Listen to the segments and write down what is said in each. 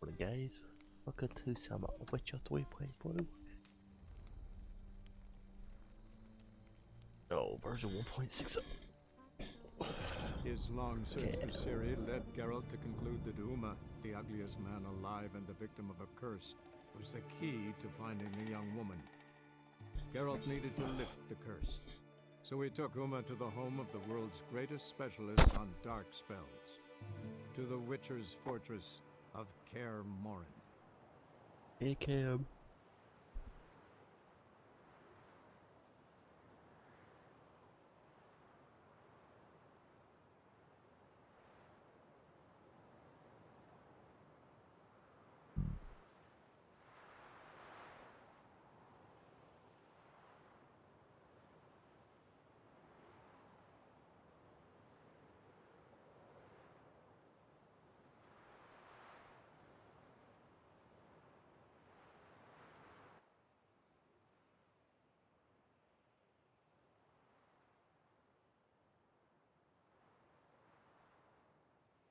Morning guys, welcome to some Witcher 3.0. Oh, version 1.60. His long search for Ciri led Geralt to conclude that Uma, the ugliest man alive and the victim of a curse, was the key to finding the young woman. Geralt needed to lift the curse, so he took Uma to the home of the world's greatest specialist on dark spells, to the Witcher's fortress of Kaer Morhen. Hey Cam.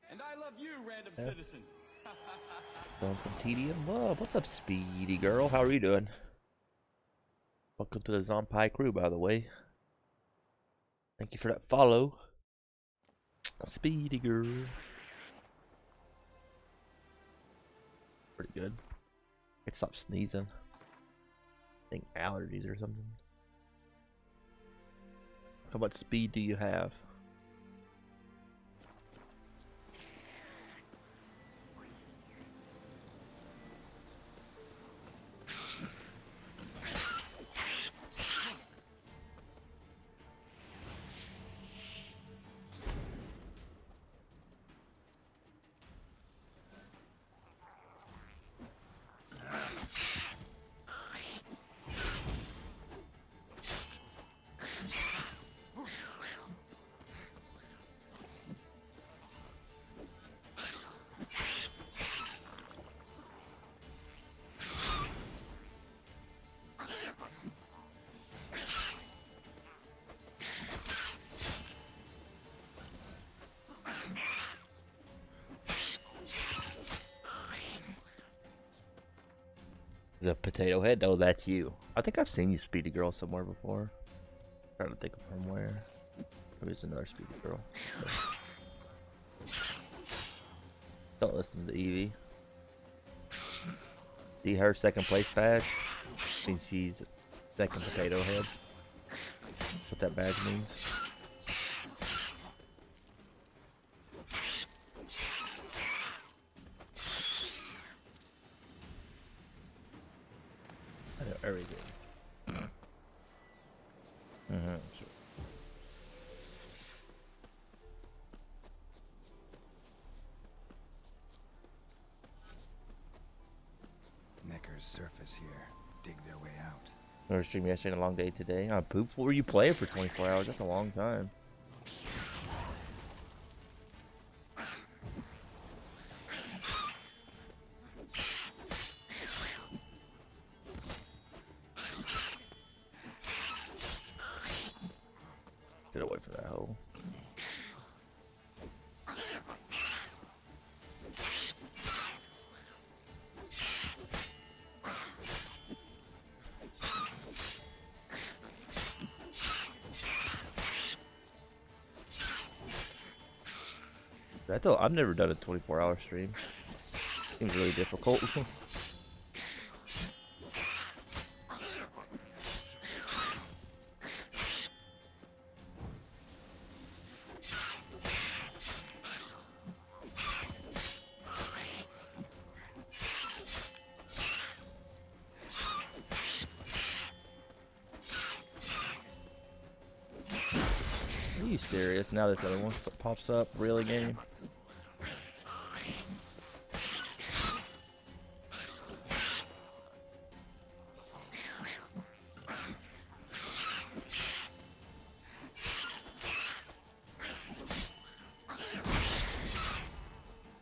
And I love you, random citizen. Doing some TDM love. What's up, Speedy Girl? How are you doing? Welcome to the Zombie crew, by the way. Thank you for that follow. Speedy Girl. Pretty good. I stop sneezing. I think allergies or something. How much speed do you have? The potato head? Oh, that's you. I think I've seen you, Speedy Girl, somewhere before. Trying to think of from where. Maybe it's another Speedy Girl. Don't listen to Evie. See her second place badge? Means she's second potato head. What that badge means. Very good. Sure. Necker's surface here. Dig their way out. Another stream yesterday, a long day today. Poop. What were you playing for 24 hours? That's a long time. Get away from that hole. I've never done a 24-hour stream. Seems really difficult. Are you serious? Now this other one pops up. Really, game?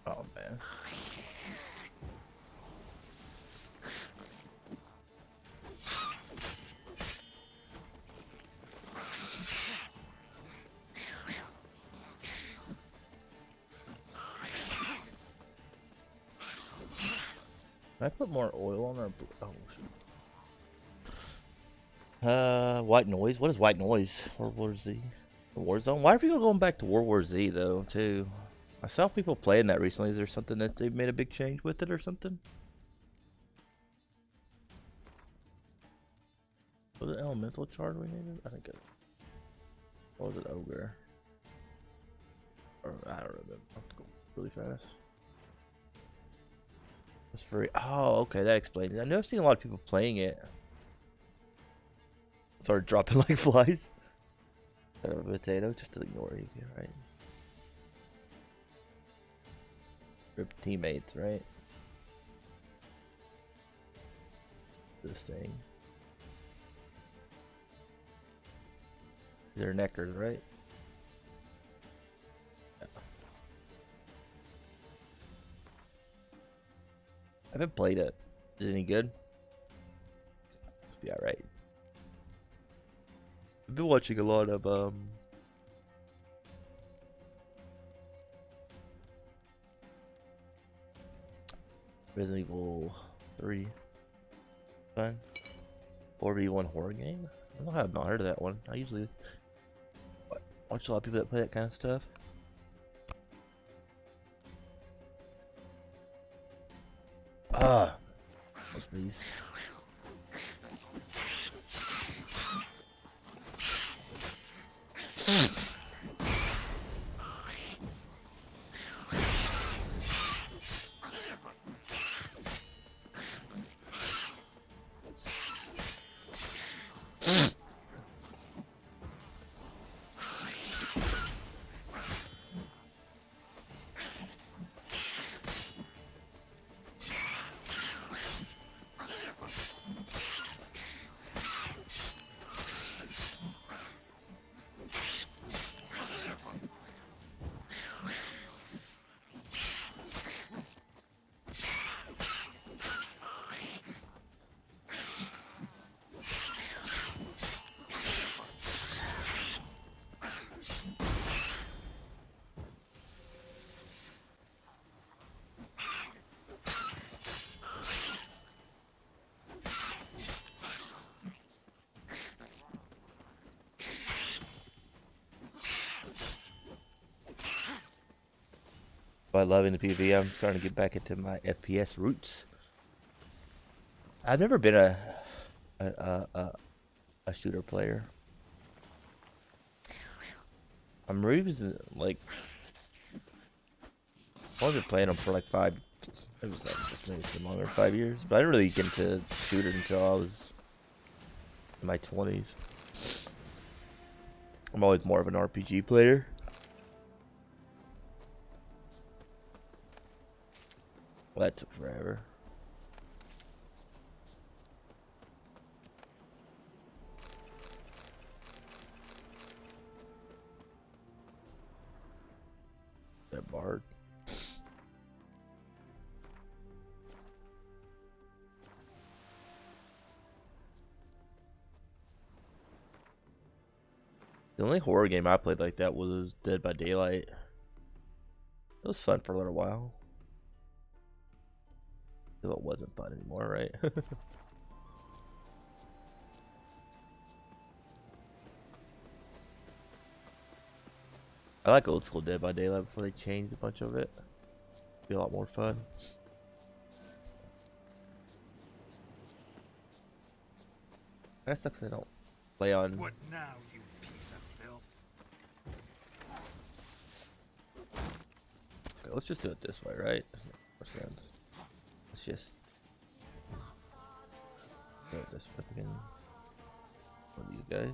Oh man. Can I put more oil on our... Oh, shoot. White noise? What is white noise? World War Z? Warzone? Why are people going back to World War Z, though, too? I saw people playing that recently. Is there something that they've made a big change with it or something? Was it elemental charge we needed? I think it... Or was it ogre? Or, I don't remember. I have to go really fast. It's free. Oh, okay, that explains it. I know I've seen a lot of people playing it. Started dropping like flies. Instead of a potato, just to ignore you, right? Rip teammates, right? This thing. These are neckers, right? Yeah. I haven't played it. Is it any good? Must be alright. I've been watching a lot of Resident Evil 3. Fun. 4v1 horror game? I don't know how I've not heard of that one. I usually watch a lot of people that play that kind of stuff. Ah! What's these? By loving the PvP, I'm starting to get back into my FPS roots. I've never been a shooter player. I'm really like I wasn't playing them for like it was like just maybe some longer, 5 years. But I didn't really get into shooters until I was in my 20s. I'm always more of an RPG player. Well, that took forever. That bard. The only horror game I played like that was Dead by Daylight. It was fun for a little while. Until it wasn't fun anymore, right? I like old school Dead by Daylight before they changed a bunch of it. It'd be a lot more fun. That sucks they don't play on. What now, you piece of filth? Okay, let's just do it this way, right? Doesn't make more sense. Let's just do it this way again. One of these guys.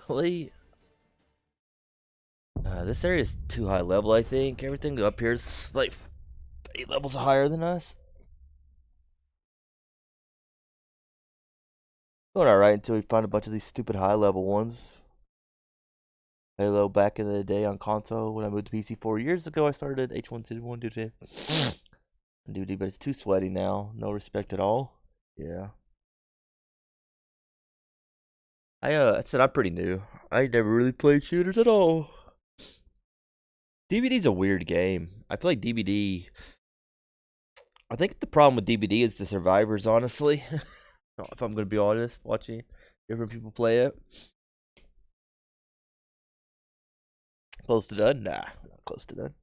Really? This area is too high level, I think. Everything up here is like 8 levels higher than us. Going alright until we find a bunch of these stupid high level ones. Halo back in the day on console. When I moved to PC 4 years ago, I started H1Z1 dude. Dude, but it's too sweaty now. No respect at all. Yeah. I said I'm pretty new. I never really played shooters at all. DBD's a weird game. I feel like DBD. I think the problem with DBD is the survivors, honestly. If I'm gonna be honest, watching different people play it. Close to done? Nah, not close to done.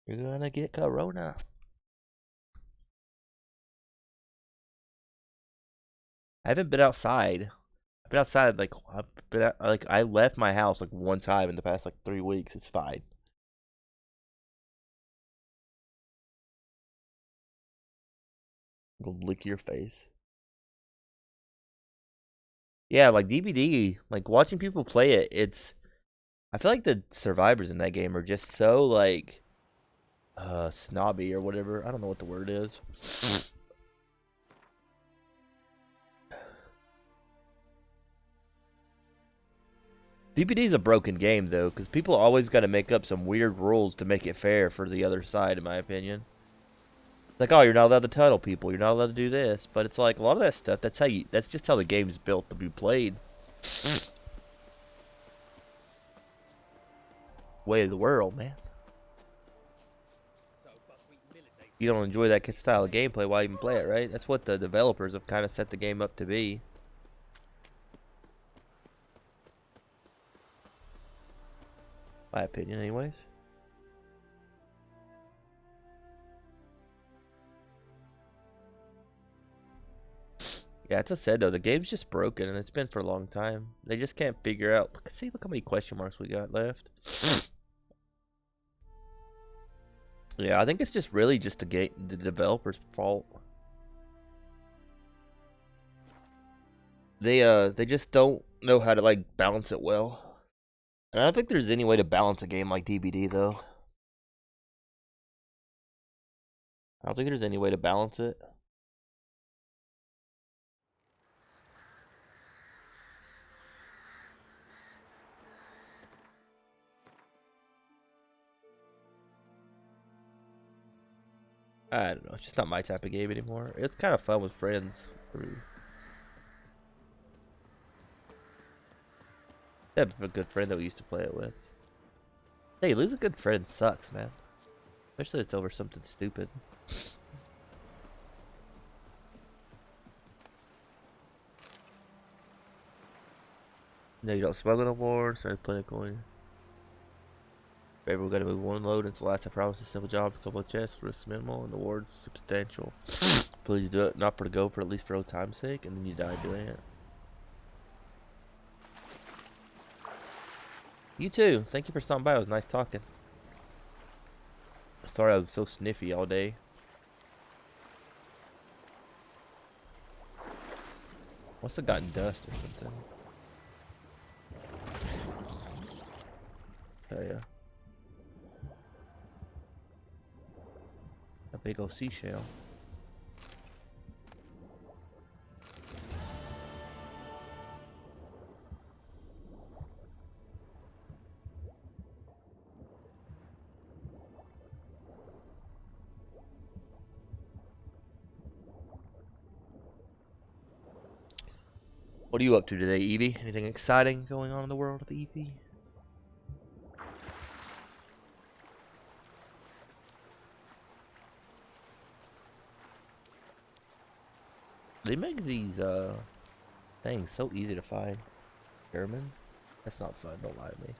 You're gonna get corona. I haven't been outside. I've been outside like I left my house like one time in the past like 3 weeks. It's fine. Go lick your face. Yeah, like DBD, like watching people play it, I feel like the survivors in that game are just so like snobby or whatever. I don't know what the word is. DBD is a broken game though, because people always got to make up some weird rules to make it fair for the other side, in my opinion. Like, oh, you're not allowed to tunnel people, you're not allowed to do this, but it's like a lot of that stuff. That's just how the game's built to be played. Way of the world, man. You don't enjoy that style of gameplay, why even play it, right? That's what the developers have kind of set the game up to be. My opinion, anyways. Yeah, it's a said though. The game's just broken, and it's been for a long time. They just can't figure out. See, look how many question marks we got left. Yeah, I think it's just really just the developer's fault. They just don't know how to like balance it well. And I don't think there's any way to balance a game like DBD though. I don't think there's any way to balance it. I don't know. It's just not my type of game anymore. It's kind of fun with friends. I have a good friend that we used to play it with. Hey, lose a good friend sucks, man. Especially if it's over something stupid. No, you don't smuggle no more. Start playing coin. Baby, we gotta move one load until last. I promise a simple job, a couple of chests, risk minimal, and the rewards substantial. Please do it, not for the go, for at least for old time's sake, and then you die doing it. You too. Thank you for stopping by. It was nice talking. Sorry I was so sniffy all day. Must have gotten dust or something. Oh yeah. A big old seashell. What are you up to today, Evie? Anything exciting going on in the world of Evie? They make these things so easy to find. German? That's not fun, don't lie to me.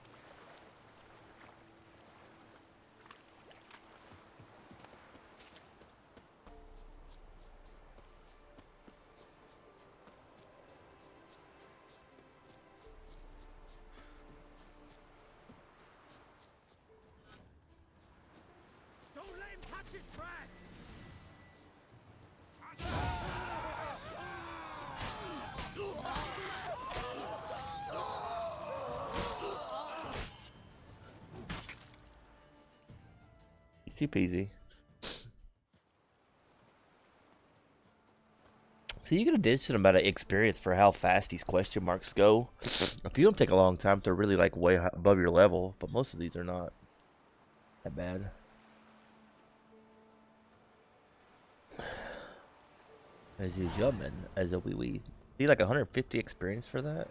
Don't let him catch his breath! Easy peasy. So you get a decent amount of experience for how fast these question marks go. A few of them take a long time to really like way above your level, but most of these are not that bad. As you jumping, as a wee wee. See, like 150 experience for that?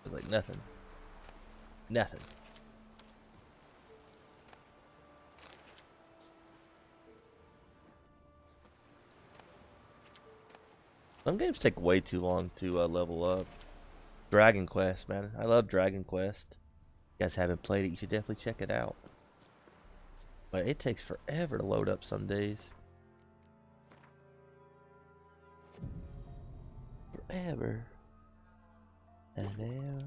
It's like nothing. Nothing. Some games take way too long to level up. Dragon Quest, man. I love Dragon Quest. If you guys haven't played it, you should definitely check it out. But it takes forever to load up some days. Forever. And ever.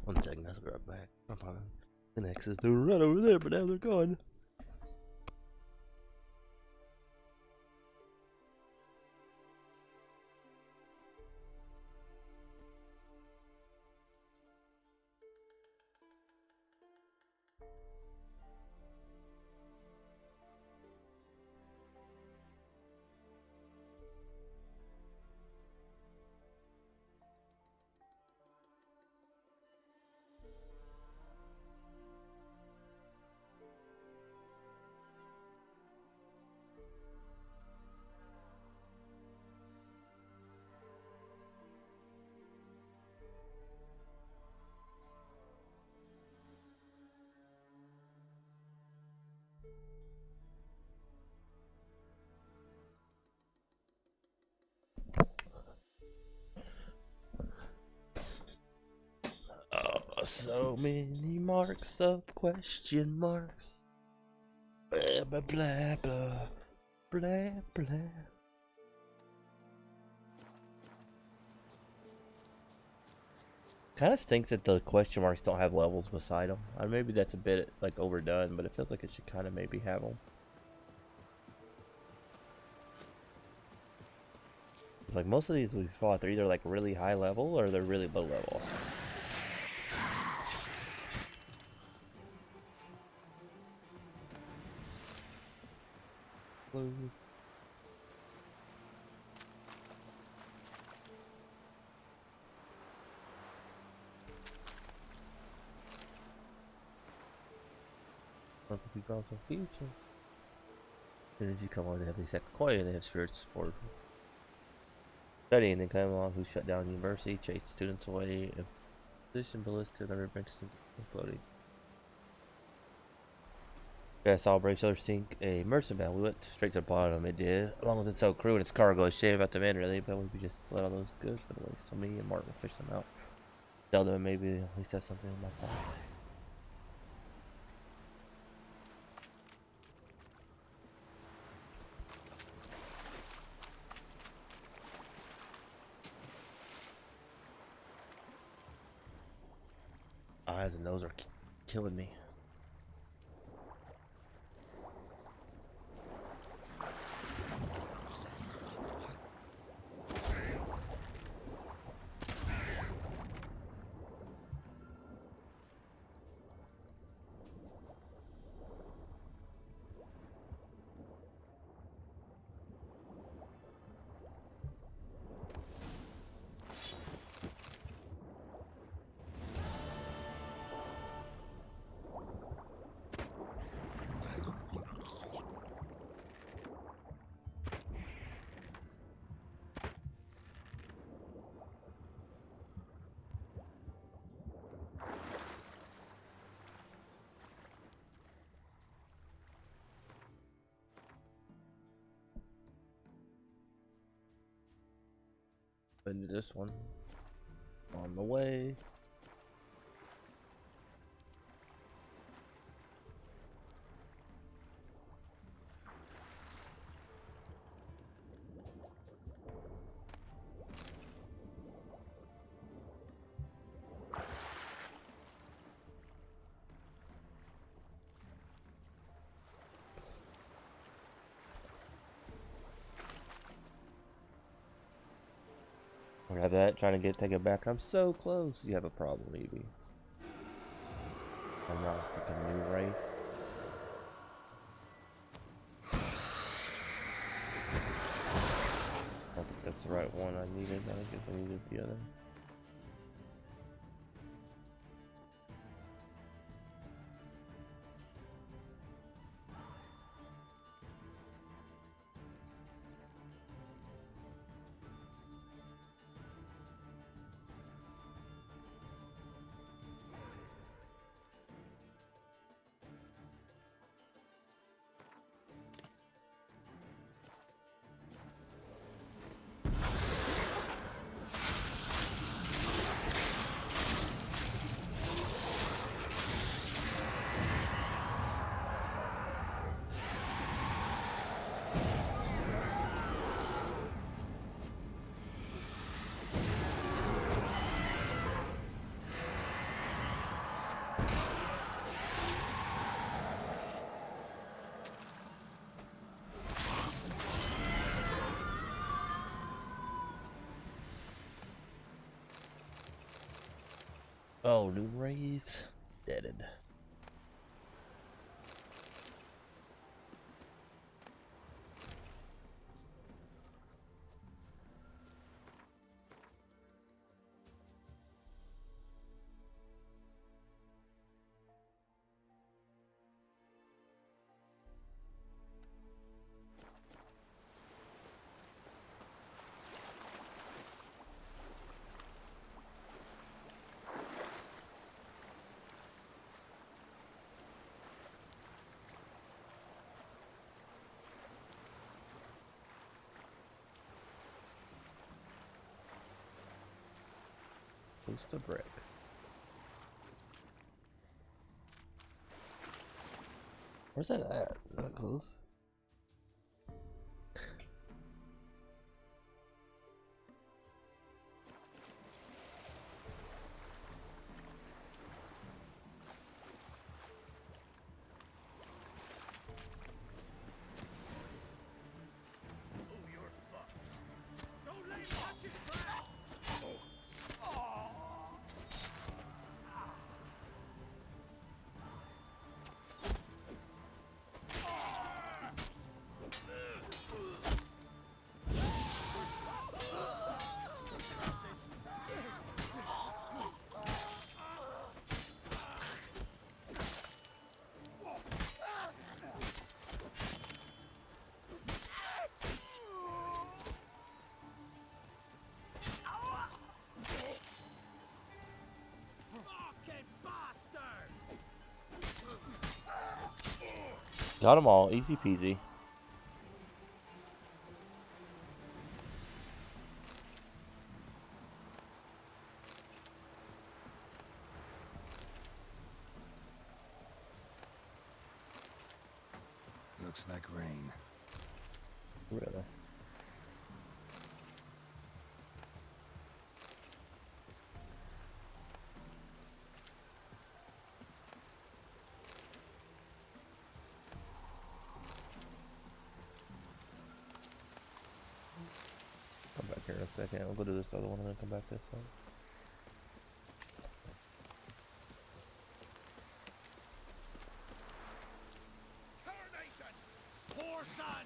One second, I'll be right back. No problem. The next is the right over there, but now they're gone. Oh, so many marks of question marks. Blah blah blah blah blah blah. Kind of stinks that the question marks don't have levels beside them. Maybe that's a bit like overdone, but it feels like it should kind of maybe have them. It's like most of these we fought, they're either like really high level or they're really low level. Blue. People also future. As soon as you come on, they have the second coin and they have spirits for studying. Then come along who shut down the university, chased students away, and position ballistic and never mentioned exploding. Yeah, I saw a brave sailor sink a merchant man. We went straight to the bottom. It did, along with its whole crew and its cargo. A shame about the men, really, but we just let all those goods go to waste. So me and Mark will fish them out. Tell them and maybe at least have something in my pocket. Eyes and nose are killing me. Into this one. On the way. Grab that, trying to take it back. I'm so close. You have a problem, maybe. I'm not freaking new Wraith. I don't think that's the right one I needed. I think I needed the other. Oh, new Wraith. Deaded. Close to bricks. Where's that at? Not close. Got them all, easy peasy. Looks like rain. Really? Come back here in a second. I'll go to this other one and then come back this side. Poor son!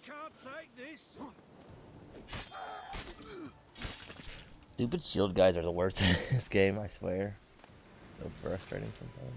Can't take this. Stupid shield guys are the worst in this game, I swear. So frustrating sometimes.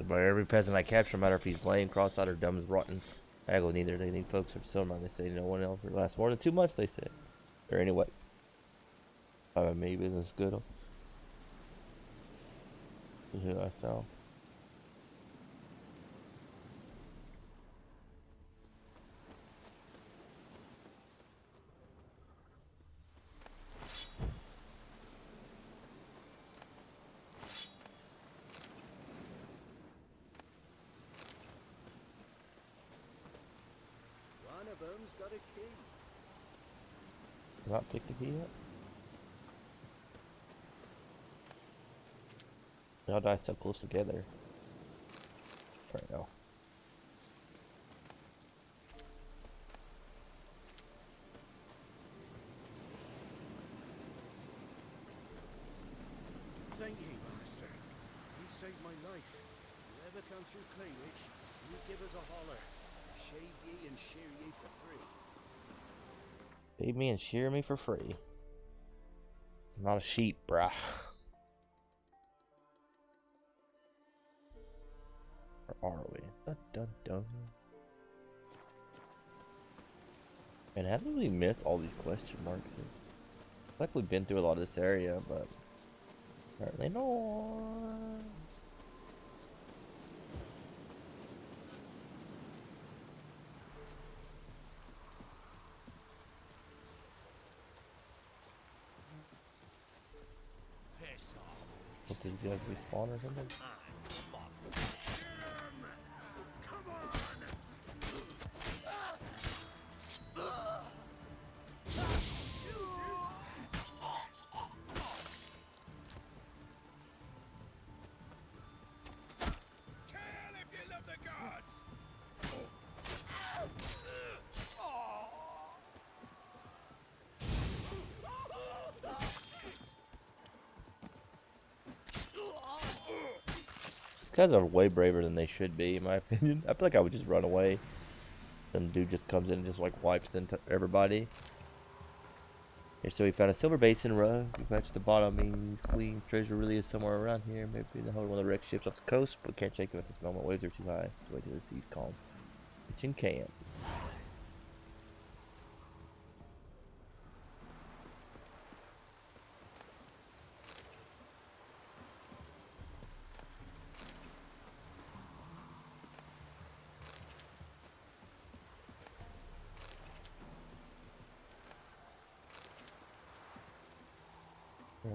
But every peasant I capture, no matter if he's lame, cross-eyed, or dumb as rotten, I go neither. They need folks of Silmaril. They say no one else will last more than 2 months. They say, or anyway, maybe business good. Who I sell. One of them's got a key. Did not pick the key up. They all die so close together. Right now. Thank ye, master. You saved my life. If you ever come through Clayridge, you give us a holler. Shave ye and shear ye for free. Feed me and shear me for free. I'm not a sheep, brah. Or are we? Dun dun dun. And how did we miss all these question marks here? Like we've been through a lot of this area, but apparently not. What, did these guys respawn or something? These guys are way braver than they should be, in my opinion. I feel like I would just run away. Some dude just comes in and just like wipes into everybody. Here, so we found a silver basin rug. We matched the bottom means clean. Treasure really is somewhere around here. Maybe in the hold of one of the wrecked ships off the coast, but can't shake them at this moment. Waves are too high. Wait till the sea's calm. Kitchen camp. Yeah.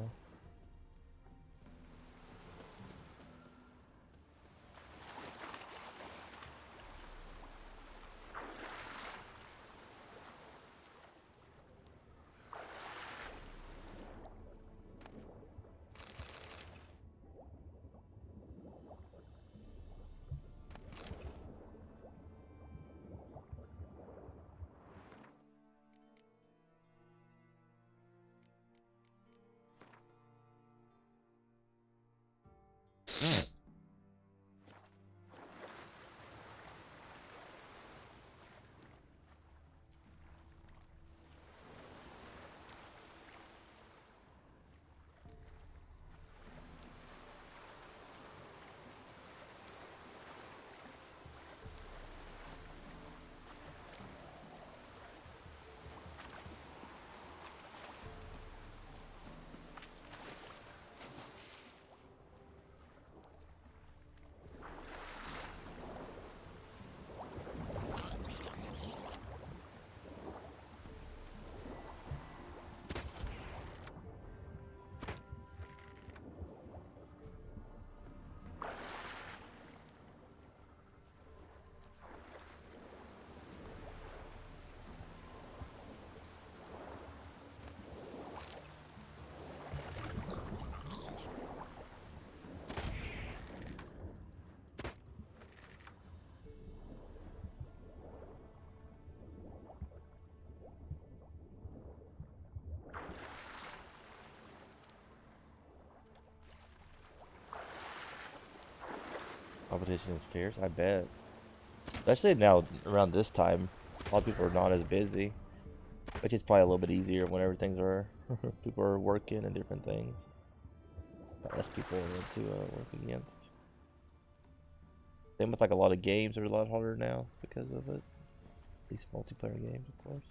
Competition is fierce, I bet. Especially now around this time, a lot of people are not as busy, which is probably a little bit easier whenever things are people are working and different things. Less people to work against. Same with like a lot of games are a lot harder now because of it. These multiplayer games, of course.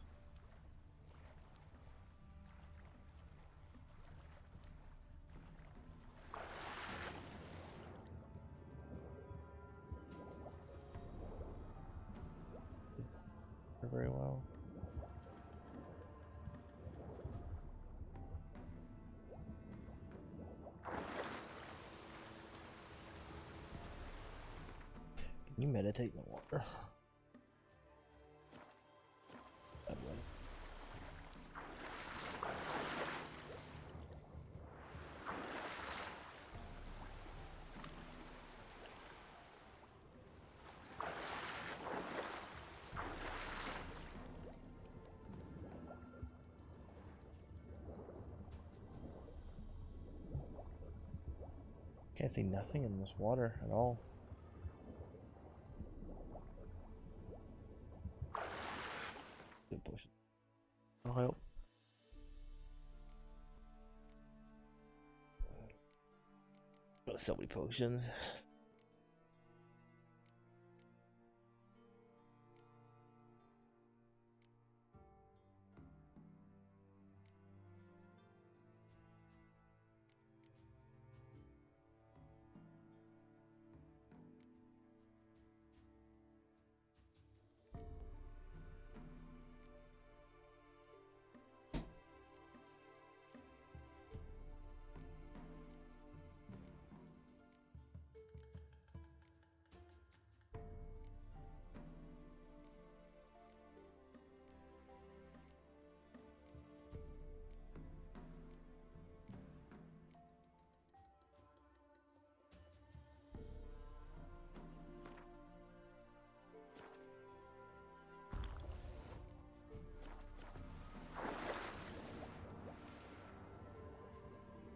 Very well. Can you meditate in the water? Can't see nothing in this water at all. Good push. I'll help. Got so many potions.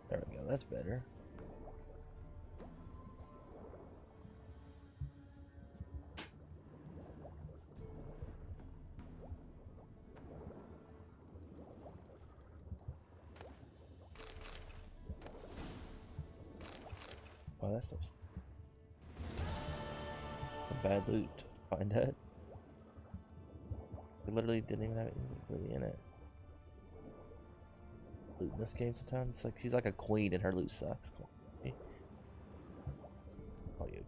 There we go, that's better. Oh, that's a bad loot. Find that. I literally didn't even have anything really in it. Loot in this game sometimes, it's like she's like a queen and her loot sucks. Oh, you.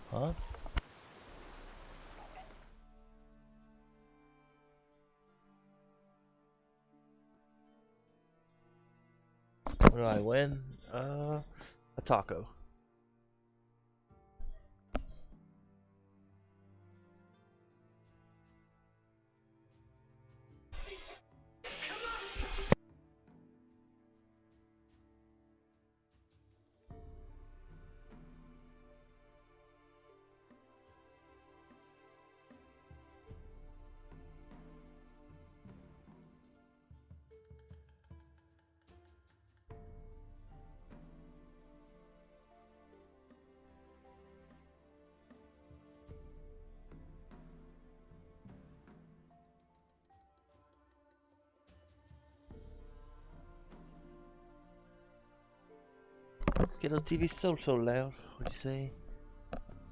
Huh? What did I win? A taco. Okay, those TV's so loud. What'd you say?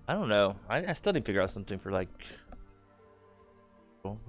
I don't know. I still need to figure out something for like. Oh,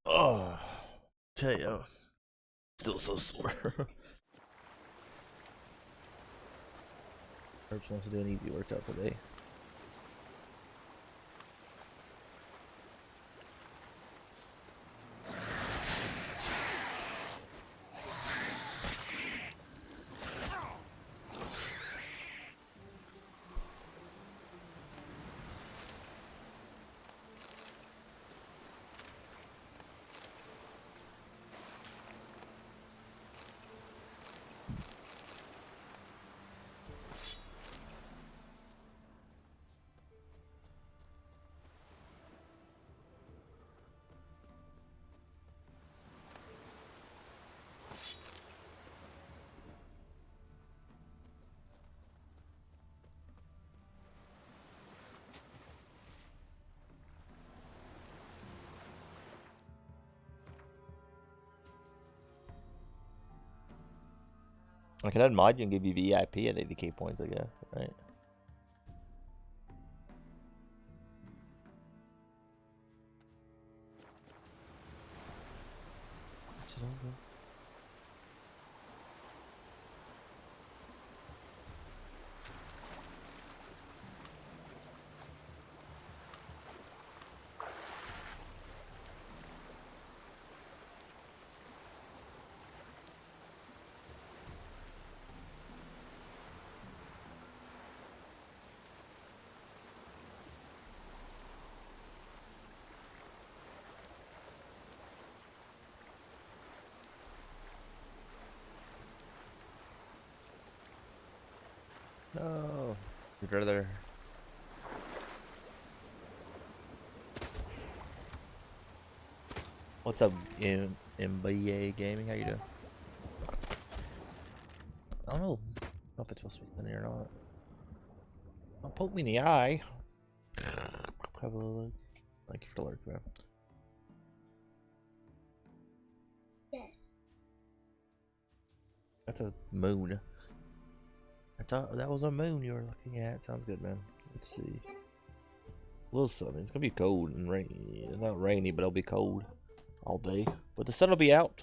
oh, tell you, still so sore. Herbs wants to do an easy workout today. I can add mod you and give you VIP at 80k points, I guess, right? No, you'd rather. What's up, MBA Gaming? How you doing? I don't know if it's supposed to be funny or not. Don't poke me in the eye. Have a look. Thank you for the lurk, man. Yes. That's a moon. I thought that was a moon you were looking at. Sounds good, man. Let's see. A little sun. It's gonna be cold and rainy. It's not rainy, but it'll be cold all day. But the sun will be out.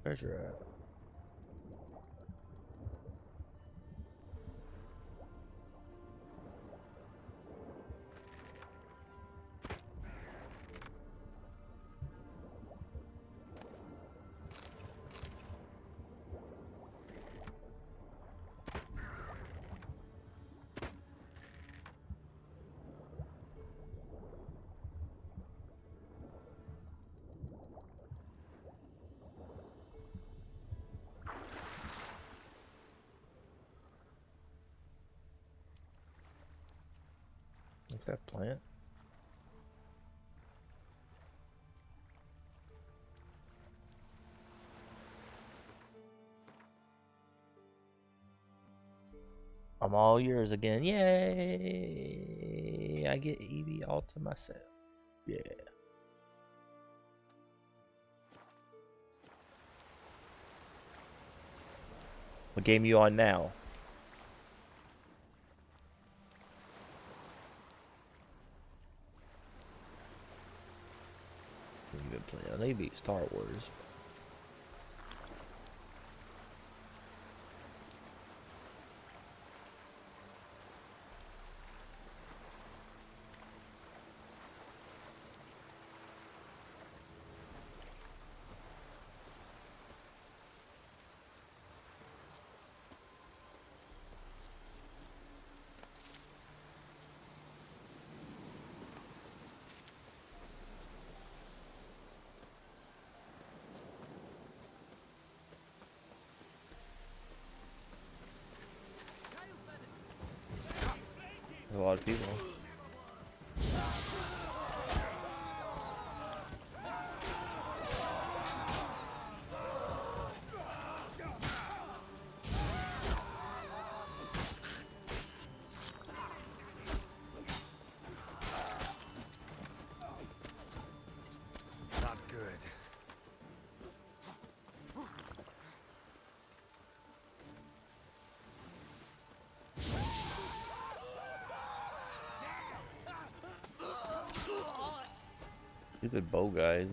Treasure at? It's got a plant. I'm all yours again. Yay! I get Eevee all to myself. Yeah. What game you on now? So yeah, they beat Star Wars. There's a lot of people. Not good. These are bow guys.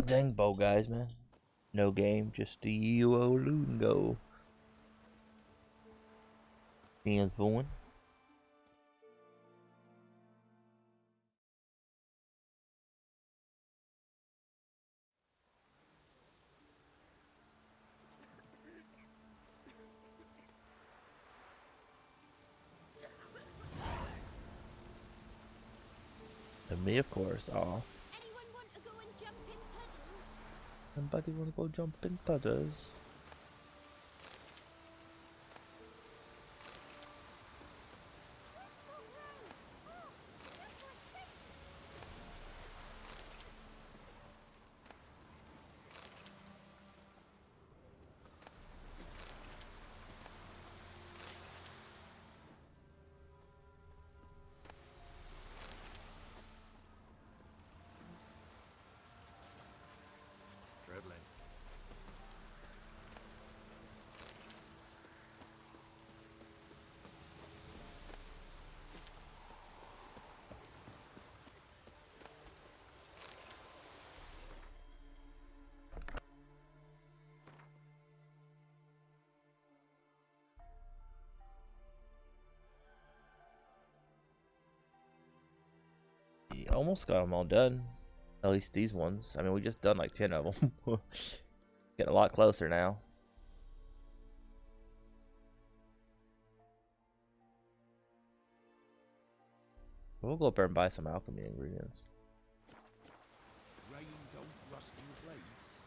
Dang bow guys, man. No game, just the Duolingo. Hands going. And me, of course. Aw. Anyone want to go and jump in puddles? Somebody wanna go jump in puddles? Twins all round. Oh, look for a sec. Treadling. You almost got them all done. At least these ones. I mean, we just done like 10 of them. Getting a lot closer now. We'll go up there and buy some alchemy ingredients. Rain don't rust your blades.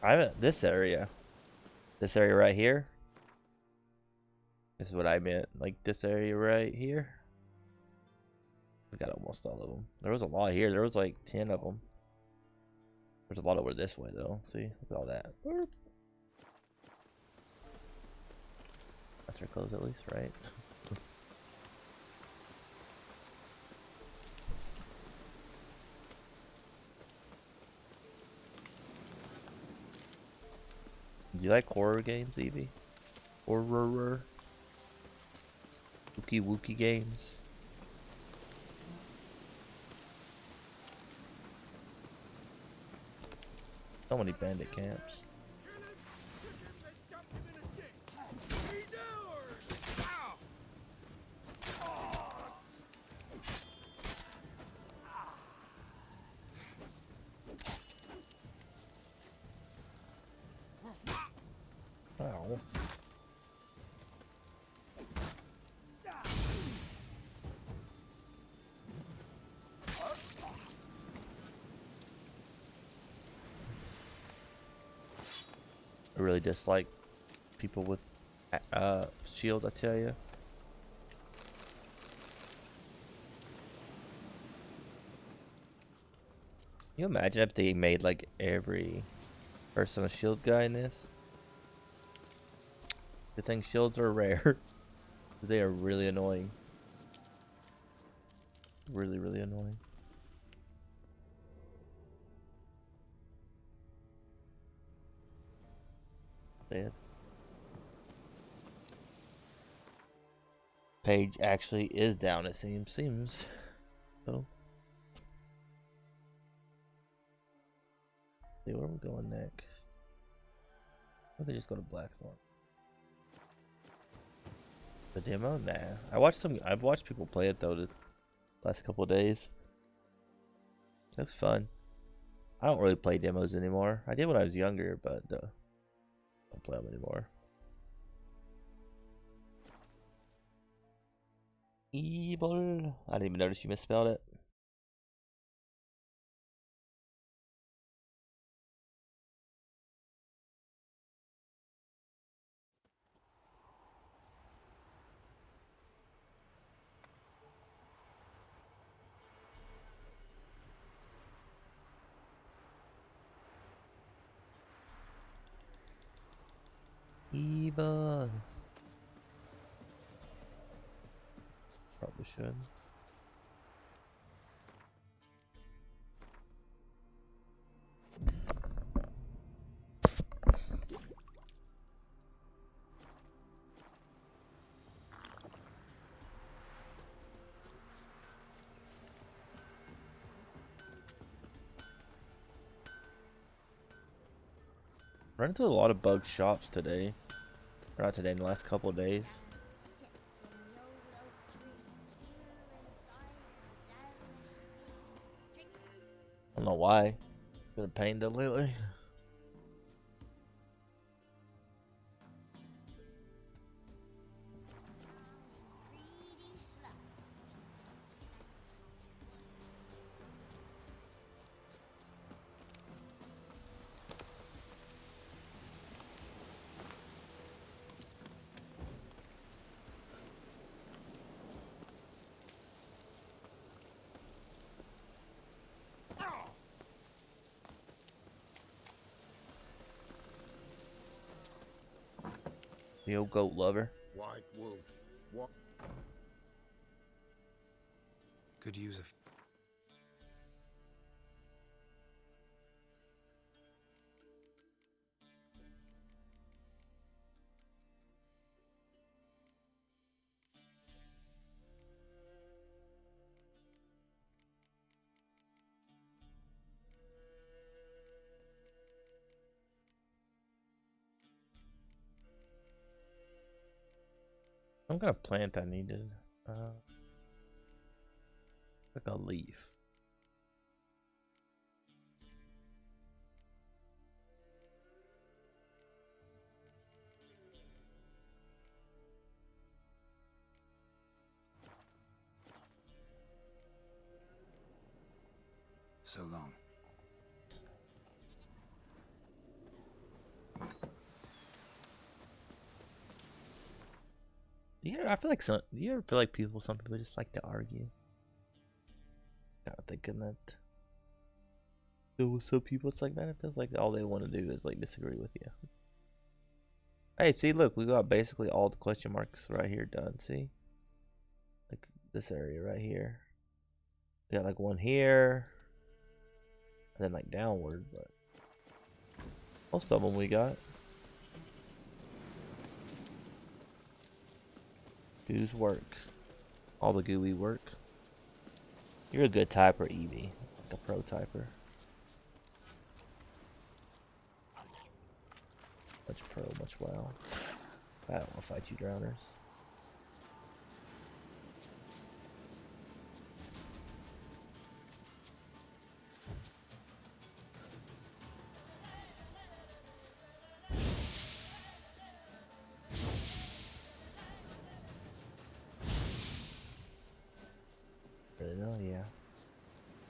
I haven't this area. This area right here. This is what I meant. Like this area right here. We got almost all of them. There was a lot here. There was like 10 of them. There's a lot over this way though. See, look at all that. That's our clothes at least, right? Do you like horror games, Evie? Horror? Wookie wookie games? So many bandit camps. Ow. I really dislike people with shield, I tell you. Can you imagine if they made like every person a shield guy in this? Good thing shields are rare. They are really annoying. Really, really annoying. Dead. Page actually is down, it seems. So. See where we're going next. We could just go to Blackthorn. The demo? Nah. I've watched people play it though the last couple of days. It was fun. I don't really play demos anymore. I did when I was younger, but I don't play them anymore. Evil. I didn't even notice you misspelled it. Evil. Probably should. Run into a lot of bug shops today. Or not today, in the last couple of days. I don't know why. Been a pain though lately. The old goat lover. White wolf. What? Could use a. Some kind of plant I needed. Like a leaf. So long. I feel like do you ever feel like some people just like to argue? Kind of thinking that. With some people, it's like, man, it feels like all they want to do is like disagree with you. Hey, see, look, we got basically all the question marks right here done. See, like this area right here. We got like one here, and then like downward, but most of them we got. Goo's work. All the gooey work. You're a good typer, Evie. Like a pro typer. Much pro, much wow. I don't want to fight you, drowners. Really know, yeah.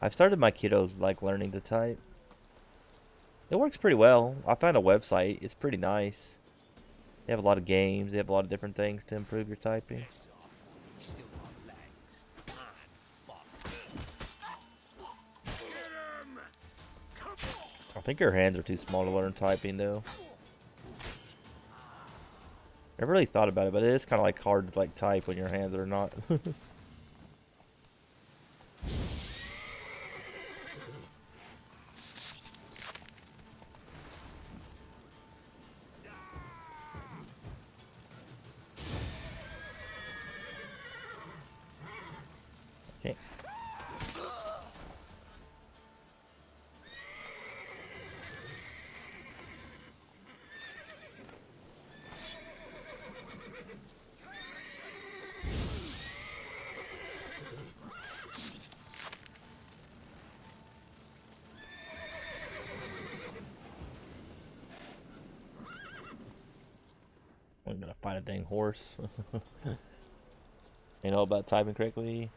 I've started my kiddos like learning to type. It works pretty well. I found a website. It's pretty nice. They have a lot of games. They have a lot of different things to improve your typing. I think her hands are too small to learn typing though. Never really thought about it, but it is kind of like hard to like type when your hands are not. Okay. I'm gonna find a dang horse. You know about typing correctly?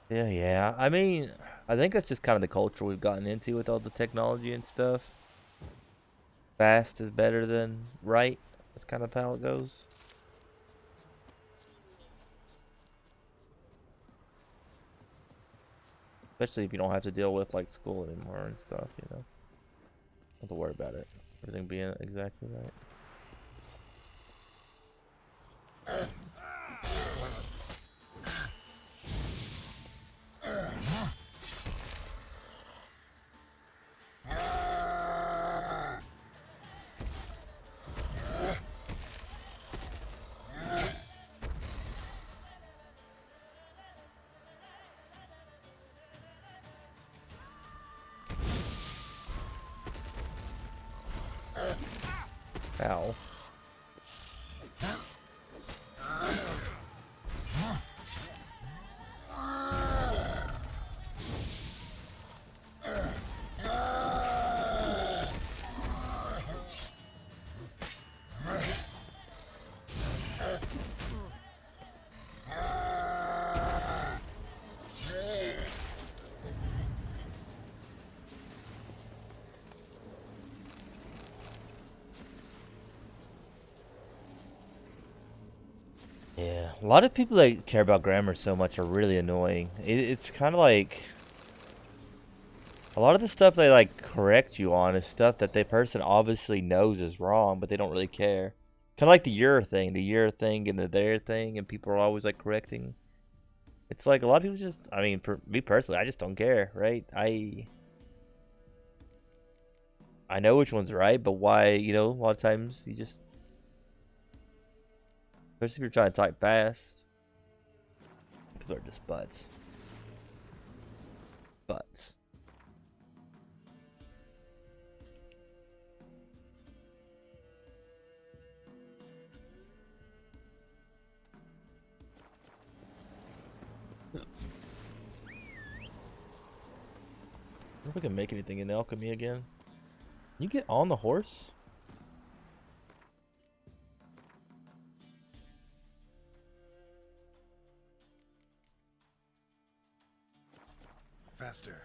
Yeah. I mean, I think that's just kind of the culture we've gotten into with all the technology and stuff. Fast is better than right. That's kind of how it goes. Especially if you don't have to deal with like school anymore and stuff, you know. Don't have to worry about it. Everything being exactly right. Ow. Yeah, a lot of people that care about grammar so much are really annoying. It's kind of like a lot of the stuff they like correct you on is stuff that the person obviously knows is wrong, but they don't really care. Kind of like the your thing and the their thing, and people are always like correcting. It's like a lot of people just, I mean, for me personally, I just don't care, right? I know which one's right, but why, you know, a lot of times you just, especially if you're trying to type fast, people are just butts. Butts. I don't think I can make anything in alchemy again. Can you get on the horse? Faster.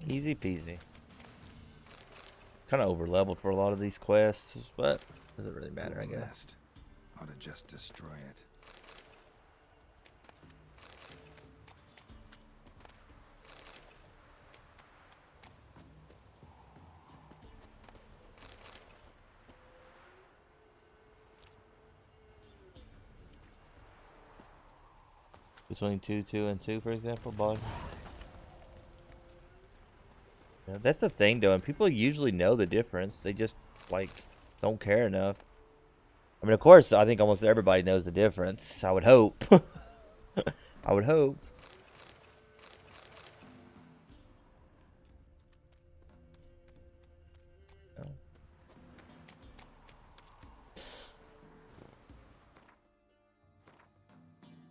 Easy peasy. Kind of over leveled for a lot of these quests, but doesn't really matter, I Cool guess. nest. Ought to just destroy it. Between 2 and 2, for example, bug. Yeah, that's the thing, though, and people usually know the difference. They just like don't care enough. I mean, of course, I think almost everybody knows the difference. I would hope. I would hope. Oh.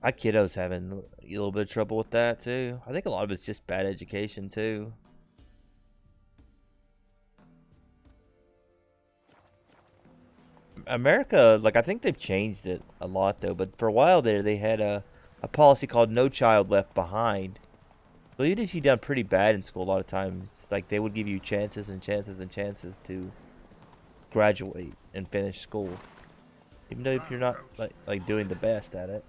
My kiddo's having a little bit of trouble with that too. I think a lot of it's just bad education too. America, like I think they've changed it a lot though, but for a while there they had a policy called No Child Left Behind. So even if you done pretty bad in school, a lot of times, like they would give you chances and chances and chances to graduate and finish school, even though if you're not like doing the best at it.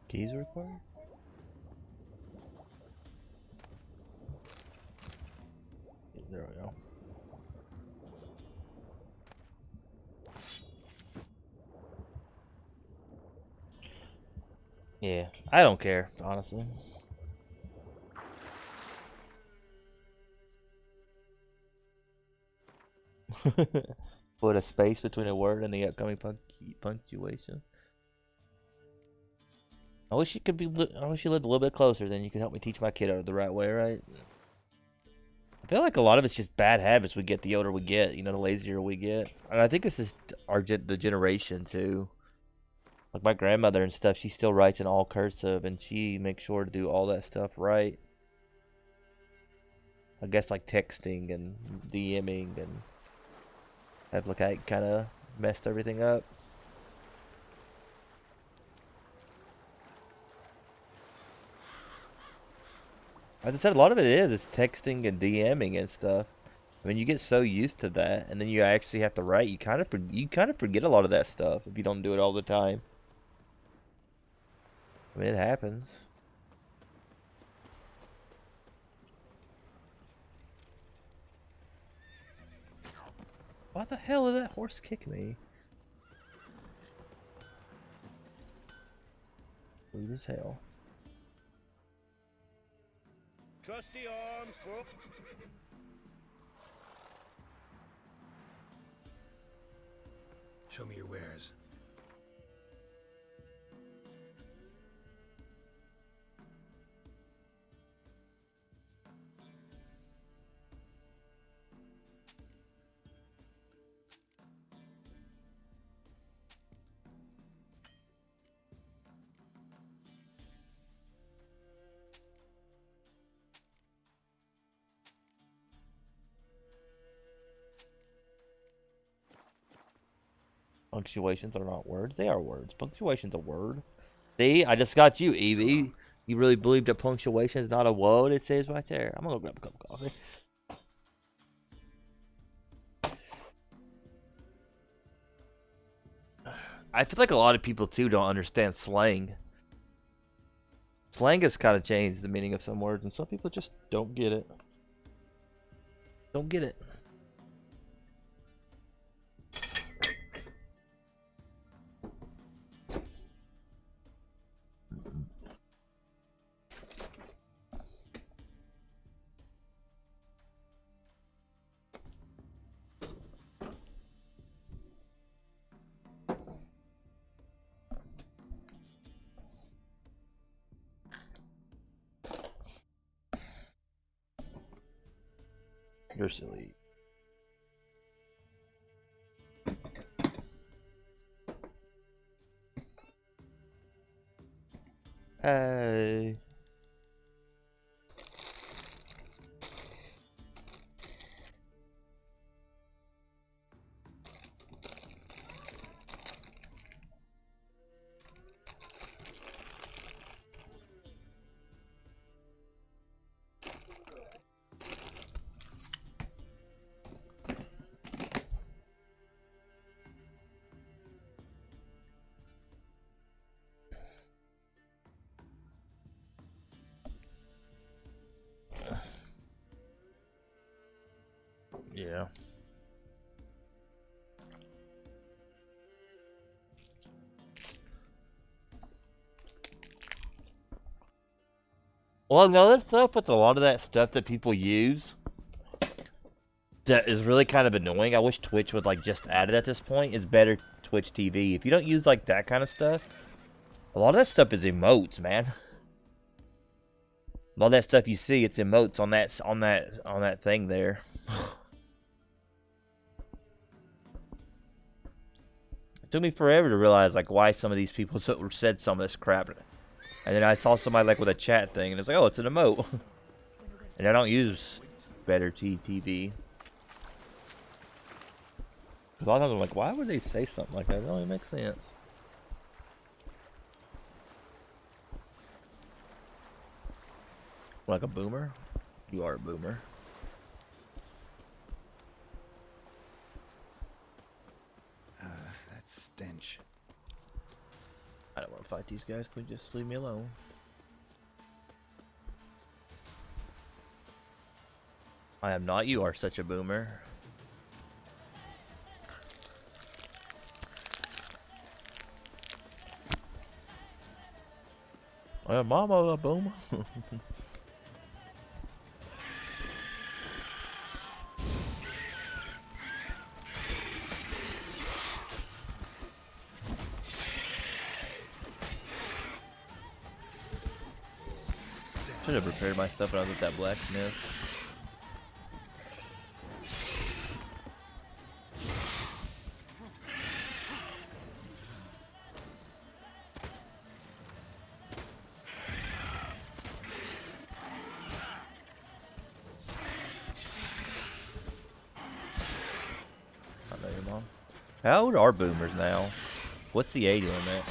Keys required? There we go. Yeah, I don't care, honestly. Put a space between a word and the upcoming punctuation. I wish you could be. I wish you lived a little bit closer, then you could help me teach my kiddo the right way, right? I feel like a lot of it's just bad habits we get the older we get. You know, the lazier we get, and I think it's just the generation too. Like my grandmother and stuff, she still writes in all cursive, and she makes sure to do all that stuff right. I guess like texting and DMing and have like I kind of messed everything up. As I said, a lot of it is texting and DMing and stuff. I mean, you get so used to that, and then you actually have to write. You kind of forget a lot of that stuff if you don't do it all the time. I mean, it happens. Why the hell did that horse kick me? Rude as hell. Trusty arms for... Show me your wares. Punctuations are not words. They are words. Punctuation's a word. See, I just got you, Evie. You really believe that punctuation is not a word? It says right there. I'm gonna go grab a cup of coffee. I feel like a lot of people too don't understand slang. Slang has kind of changed the meaning of some words, and some people just don't get it. Don't get it. You're silly. Hey. Yeah. Well, another stuff with a lot of that stuff that people use that is really kind of annoying. I wish Twitch would like just add it at this point. Is better Twitch TV. If you don't use like that kind of stuff, a lot of that stuff is emotes, man. All that stuff you see, it's emotes on that thing there. It took me forever to realize like why some of these people said some of this crap. And then I saw somebody like with a chat thing, and it's like, oh, it's an emote. And I don't use better TV. A lot of times I'm like, why would they say something like that? It don't even make sense. Like a boomer? You are a boomer. That stench. I don't want to fight these guys. Can we just leave me alone? I am not. You are such a boomer. Mama a boomer. Should have prepared my stuff when I was at that blacksmith. I know your mom. How old are boomers now? What's the age limit?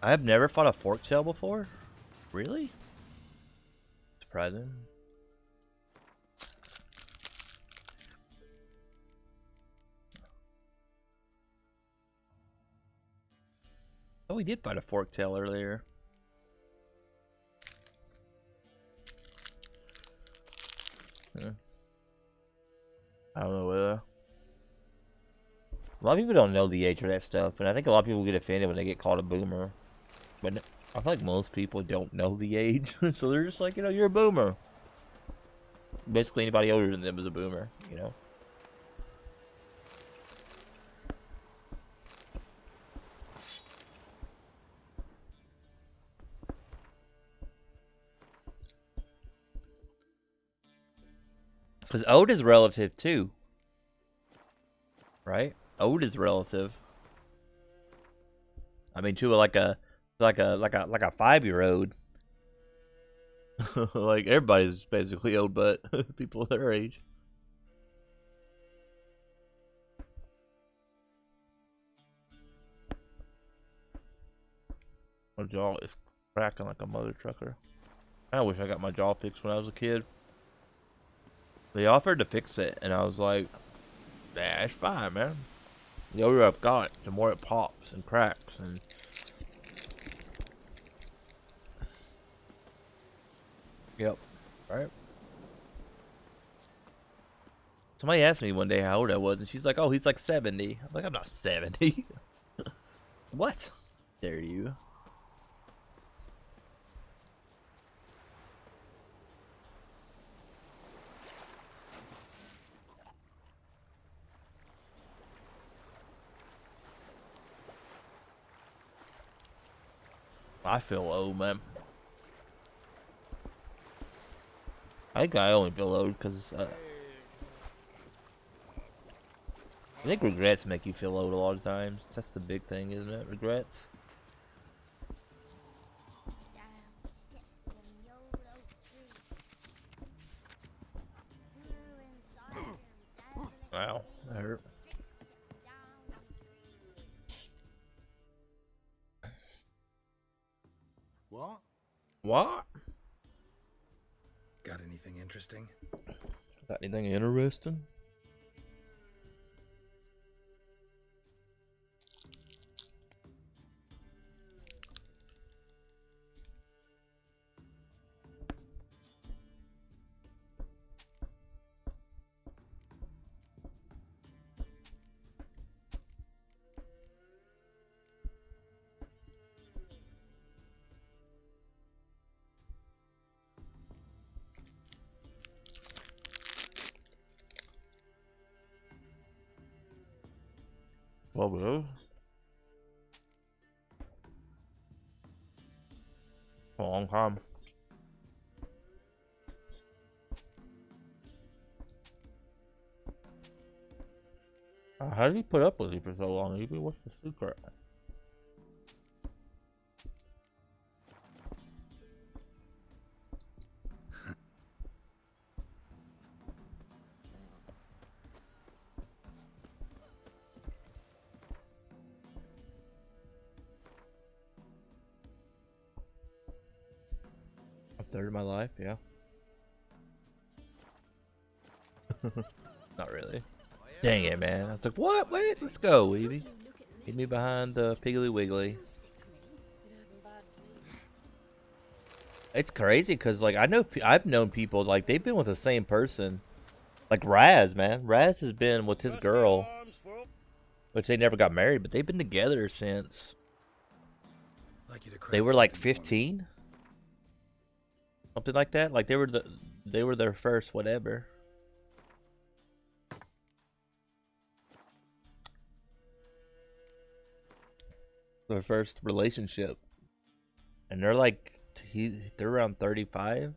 I have never fought a fork tail before? Really? Surprising. Oh, we did fight a fork tail earlier. I don't know whether. A lot of people don't know the age of that stuff, and I think a lot of people get offended when they get called a boomer. But I feel like most people don't know the age, so they're just like, you know, you're a boomer. Basically, anybody older than them is a boomer, you know. Because old is relative too, right? Old is relative. I mean, to like a 5-year-old. Like everybody's basically old, but people their age. My jaw is cracking like a mother trucker. I wish I got my jaw fixed when I was a kid. They offered to fix it, and I was like, "Nah, it's fine, man." The older I've got, the more it pops and cracks, and yep, right. Somebody asked me one day how old I was, and she's like, "Oh, he's like 70." I'm like, "I'm not 70." What? Dare you? I feel old, man. I think I only feel low because I think regrets make you feel old a lot of times. That's the big thing, isn't it? Regrets. Down sits in the old oak tree. Blue inside him, dazzling Wow, that hurt. sits down on the tree. What? What? Got anything interesting? Got anything interesting? Well, bro. A long time. How did he put up with you for so long, Evie? What's the secret? A third of my life, yeah. Not really. Dang it, man. I was like, what? Wait, let's go, Evie. Get me behind the Piggly Wiggly. It's crazy because, like, I've known people, like, they've been with the same person. Like Raz, man. Raz has been with his Trusty girl, arms for which they never got married, but they've been together since Like you to they craft were like something for me. 15. Something like that. Like they were their first whatever. Their first relationship. And they're like they're around 35.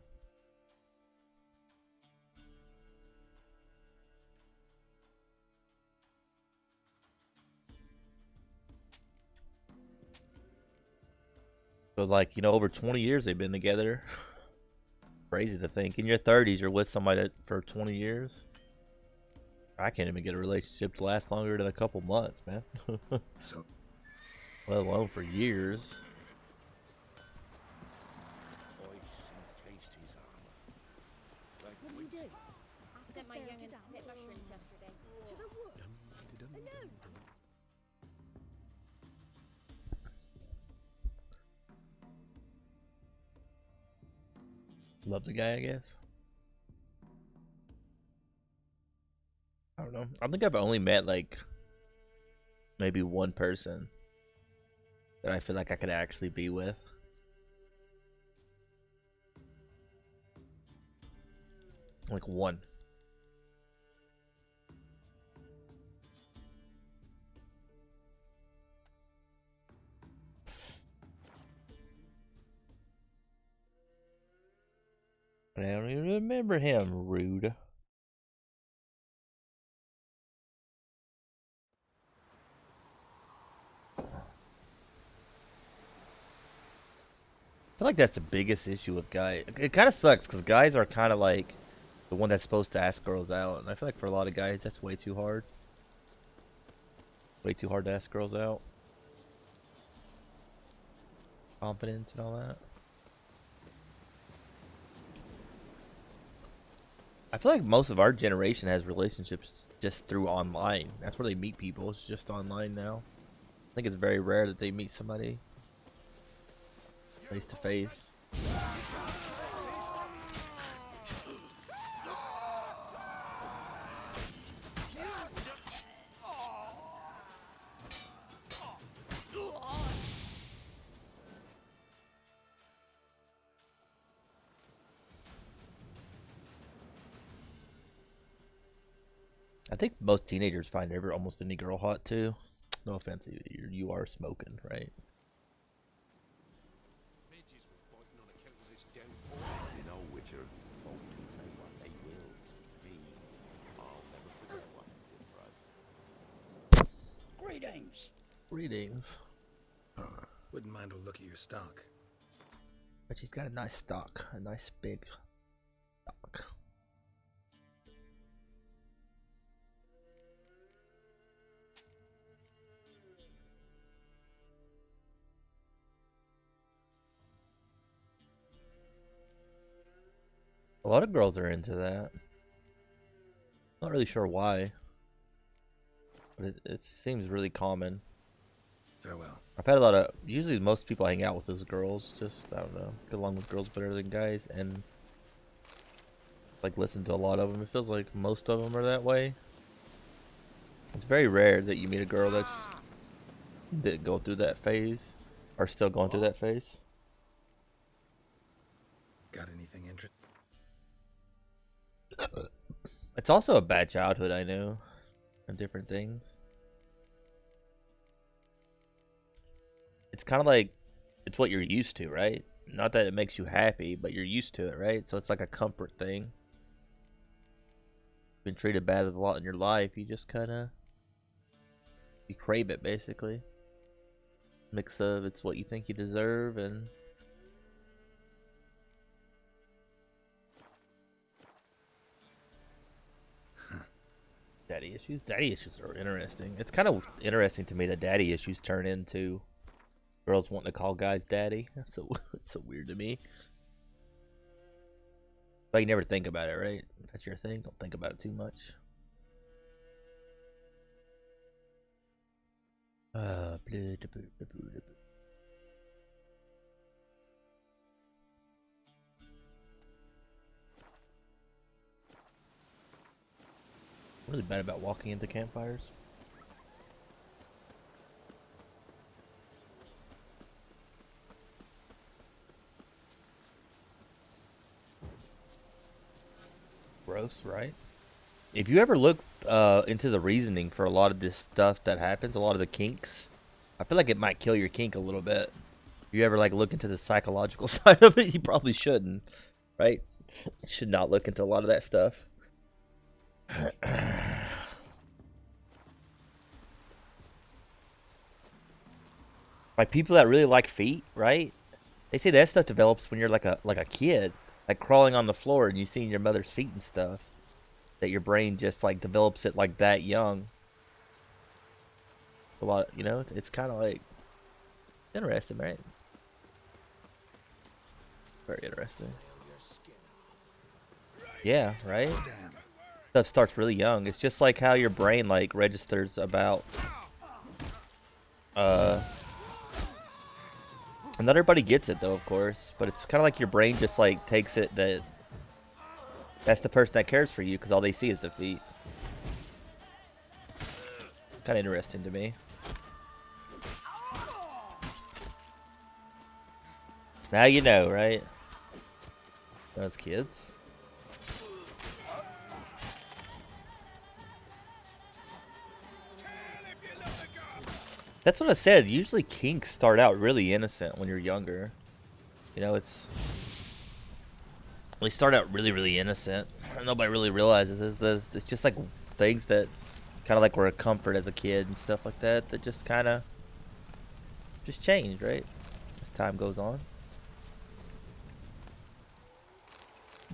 So like, you know, over 20 years they've been together. Crazy to think. In your 30s you're with somebody for 20 years. I can't even get a relationship to last longer than a couple months, man. So, Let alone for years. Ice and taste his armor. Like What do you do? I sent my young'uns to pick mushrooms yesterday. To the woods? Alone? Loves a guy, I guess. I don't know. I think I've only met like maybe one person that I feel like I could actually be with. Like one. But I don't even remember him, rude. I feel like that's the biggest issue with guys. It kind of sucks because guys are kind of like the one that's supposed to ask girls out, and I feel like for a lot of guys that's way too hard. Way too hard to ask girls out. Confidence and all that. I feel like most of our generation has relationships just through online. That's where they meet people. It's just online now. I think it's very rare that they meet somebody face to face. I think most teenagers find almost any girl hot too. No offense, you are smoking, right? You know, Witcher, folk can say what they will. Me, I'll never forget what they did for us. Greetings. Greetings. Wouldn't mind a look at your stock. But she's got a nice stock, a nice big stock. A lot of girls are into that. Not really sure why, but it seems really common. Farewell. I've had a lot of, usually most people I hang out with is girls, just, I don't know, get along with girls better than guys, and like listen to a lot of them. It feels like most of them are that way. It's very rare that you meet a girl that's didn't go through that phase, or still going through that phase. Got anything interesting? It's also a bad childhood, I know, and different things. It's kind of like, it's what you're used to, right? Not that it makes you happy, but you're used to it, right? So it's like a comfort thing. Been treated bad a lot in your life, you just kind of, you crave it, basically. Mix of it's what you think you deserve, and daddy issues. Daddy issues are interesting. It's kind of interesting to me that daddy issues turn into girls wanting to call guys daddy. That's so it's so weird to me. But you never think about it, right? If that's your thing, don't think about it too much. Blah, da, boo, da, boo, da, boo. I'm really bad about walking into campfires. Gross, right? If you ever look into the reasoning for a lot of this stuff that happens, a lot of the kinks, I feel like it might kill your kink a little bit. If you ever like look into the psychological side of it, you probably shouldn't, right? You should not look into a lot of that stuff. Like people that really like feet, right? They say that stuff develops when you're like a kid, like crawling on the floor and you seeing your mother's feet and stuff. That your brain just like develops it like that young. A lot, you know, it's kind of like interesting, right? Very interesting. Yeah, right? Damn. Stuff starts really young. It's just like how your brain like registers about and not everybody gets it though, of course, but it's kind of like your brain just like takes it that that's the person that cares for you because all they see is defeat. Kind of interesting to me. Now you know, right? Those kids. That's what I said. Usually kinks start out really innocent when you're younger. You know, they start out really, really innocent. Nobody really realizes it's just like things that kind of like were a comfort as a kid and stuff like that that just kind of just change, right? As time goes on.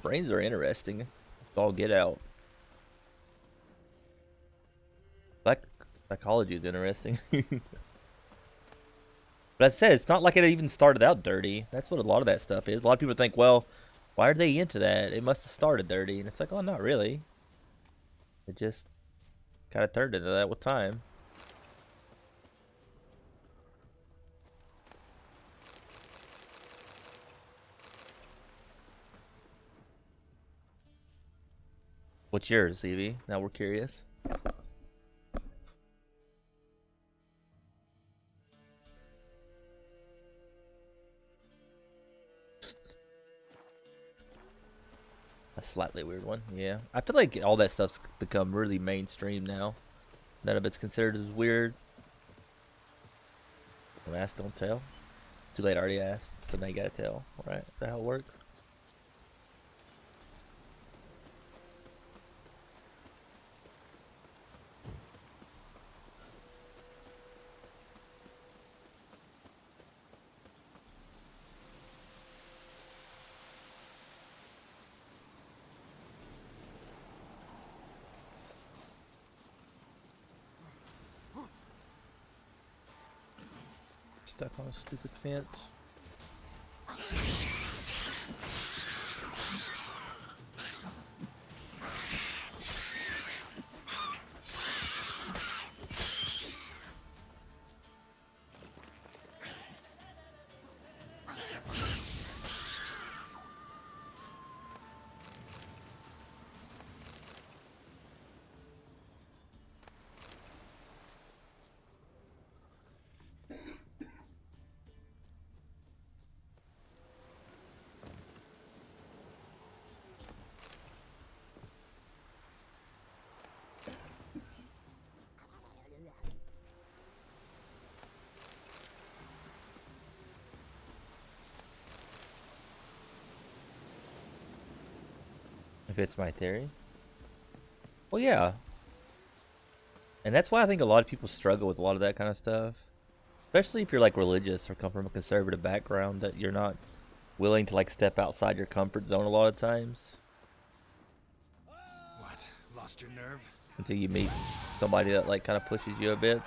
Brains are interesting. It's all get out. Psychology is interesting. But I said, it's not like it even started out dirty. That's what a lot of that stuff is. A lot of people think, well, why are they into that? It must have started dirty. And it's like, oh, not really. It just kind of turned into that with time. What's yours, Evie? Now we're curious. A slightly weird one, yeah. I feel like all that stuff's become really mainstream now. None of it's considered as weird. Don't ask, don't tell. Too late, I already asked, so now you gotta tell. Alright, is that how it works? stuck on a stupid fence. If it's my theory. Well, yeah. And that's why I think a lot of people struggle with a lot of that kind of stuff. Especially if you're like religious or come from a conservative background, that you're not willing to like step outside your comfort zone a lot of times What? Lost your nerve? until you meet somebody that like kind of pushes you a bit.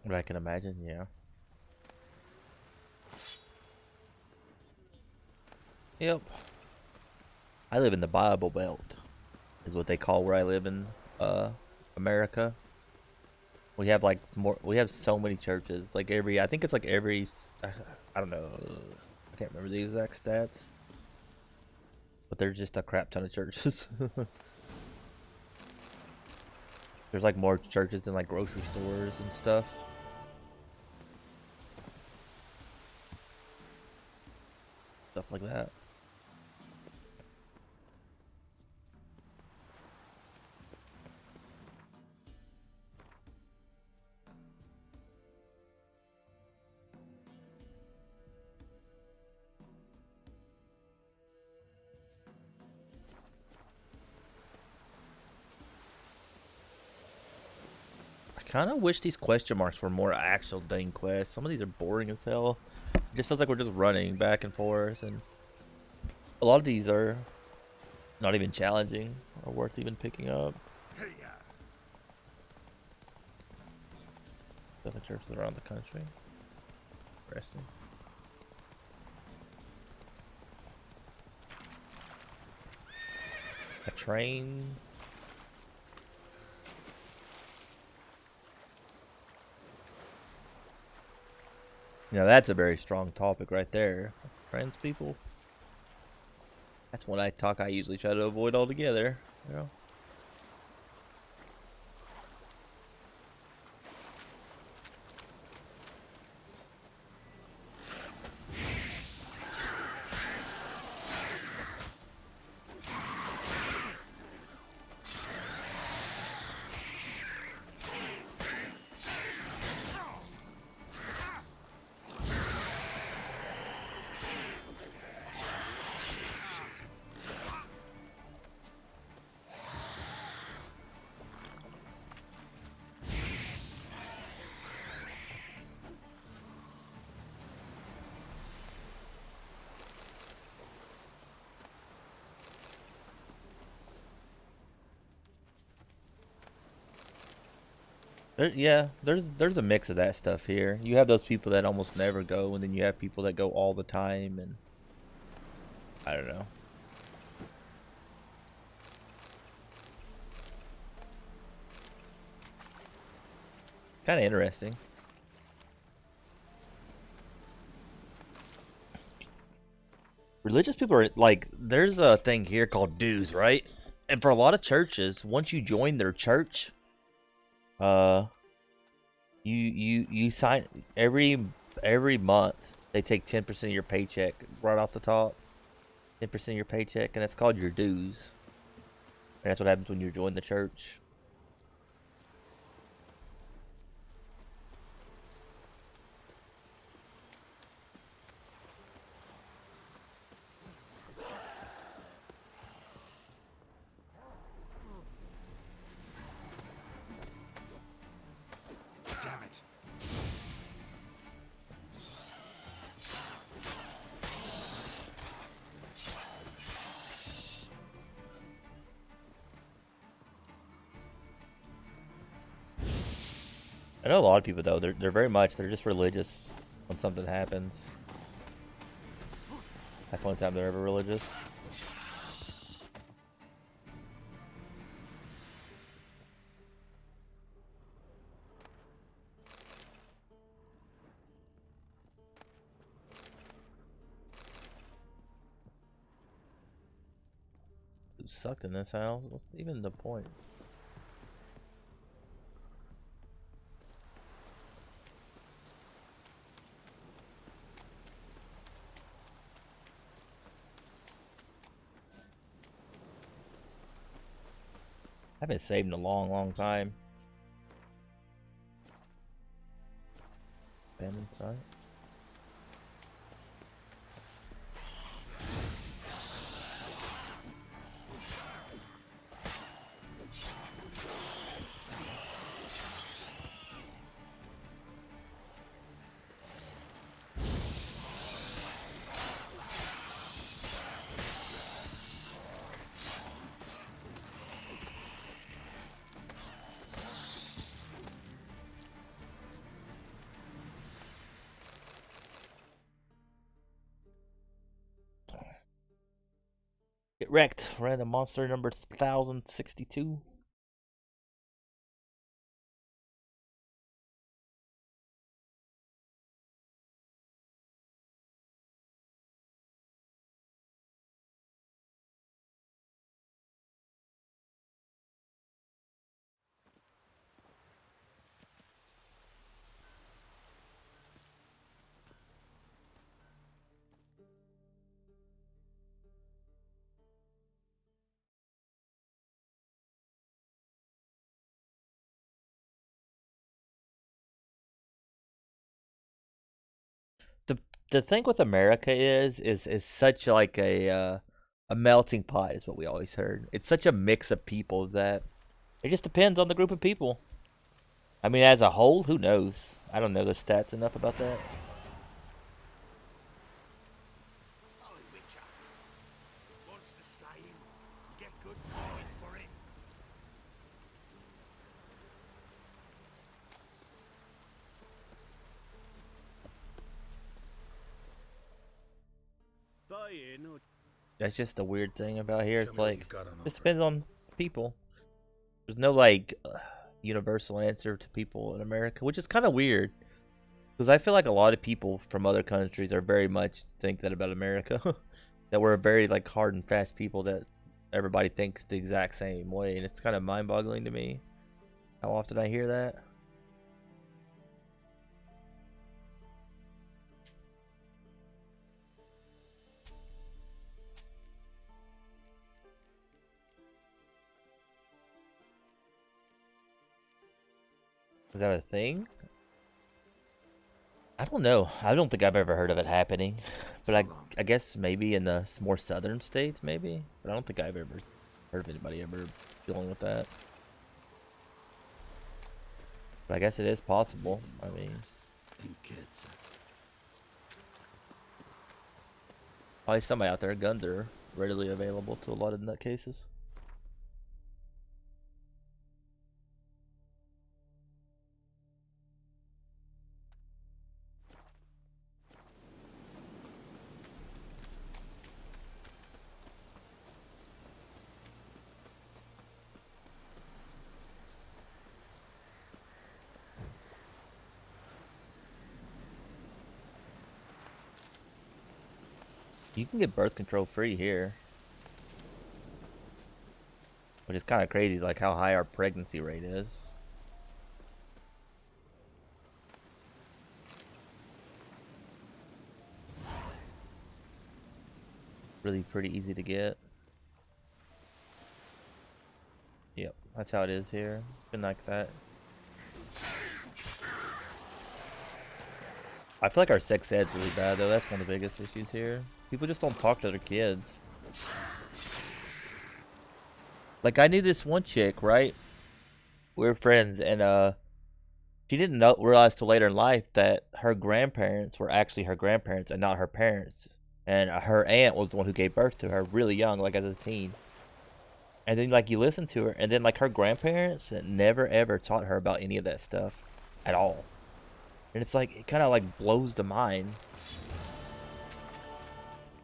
But I can imagine, yeah. Yep. I live in the Bible Belt, is what they call where I live in America. We have like we have so many churches. Like I think it's like I don't know. I can't remember the exact stats. But there's just a crap ton of churches. There's like more churches than like grocery stores and stuff. Stuff like that. I kind of wish these question marks were more actual dang quests. Some of these are boring as hell. It just feels like we're just running back and forth, and a lot of these are not even challenging or worth even picking up. Different churches around the country. Interesting. A train. Now that's a very strong topic right there. Trans people. That's one I usually try to avoid altogether. You know? Yeah, there's a mix of that stuff here. You have those people that almost never go, and then you have people that go all the time, and I don't know. Kind of interesting. Religious people are like, there's a thing here called dues, right? And for a lot of churches, once you join their church, uh, you sign every month they take 10% of your paycheck right off the top, 10% of your paycheck, and that's called your dues. And that's what happens when you join the church. I know a lot of people though. They're very much. They're just religious when something happens. That's the only time they're ever religious. It sucked in this house. What's even the point? I haven't saved in a long, long time. Abandoned site. Get wrecked. Random monster number 1062. The thing with America is such like a melting pot is what we always heard. It's such a mix of people that it just depends on the group of people. I mean, as a whole, who knows? I don't know the stats enough about that. Ollie Witcher. What's the saying? Get good coin for it. Buying or That's just the weird thing about here. It's Show me what like you've got on this offer. depends on people. There's no like universal answer to people in America, which is kind of weird. Because I feel like a lot of people from other countries are very much think that about America. That we're a very like hard and fast people that everybody thinks the exact same way, and it's kind of mind-boggling to me how often I hear that. Is that a thing? I don't know. I don't think I've ever heard of it happening, but So I long. I guess maybe in the more southern states, maybe. But I don't think I've ever heard of anybody ever dealing with that. But I guess it is possible. I mean, And kids. probably somebody out there, guns are readily available to a lot of nutcases. You can get birth control free here, which is kind of crazy, like how high our pregnancy rate is. Really pretty easy to get. Yep, that's how it is here. It's been like that. I feel like our sex ed's really bad though. That's one of the biggest issues here. People just don't talk to their kids. Like I knew this one chick, right? We were friends, and she didn't realize till later in life that her grandparents were actually her grandparents and not her parents. And her aunt was the one who gave birth to her really young, like as a teen. And then like you listen to her, and then like her grandparents never ever taught her about any of that stuff. at all. And it's like, it kind of like blows the mind.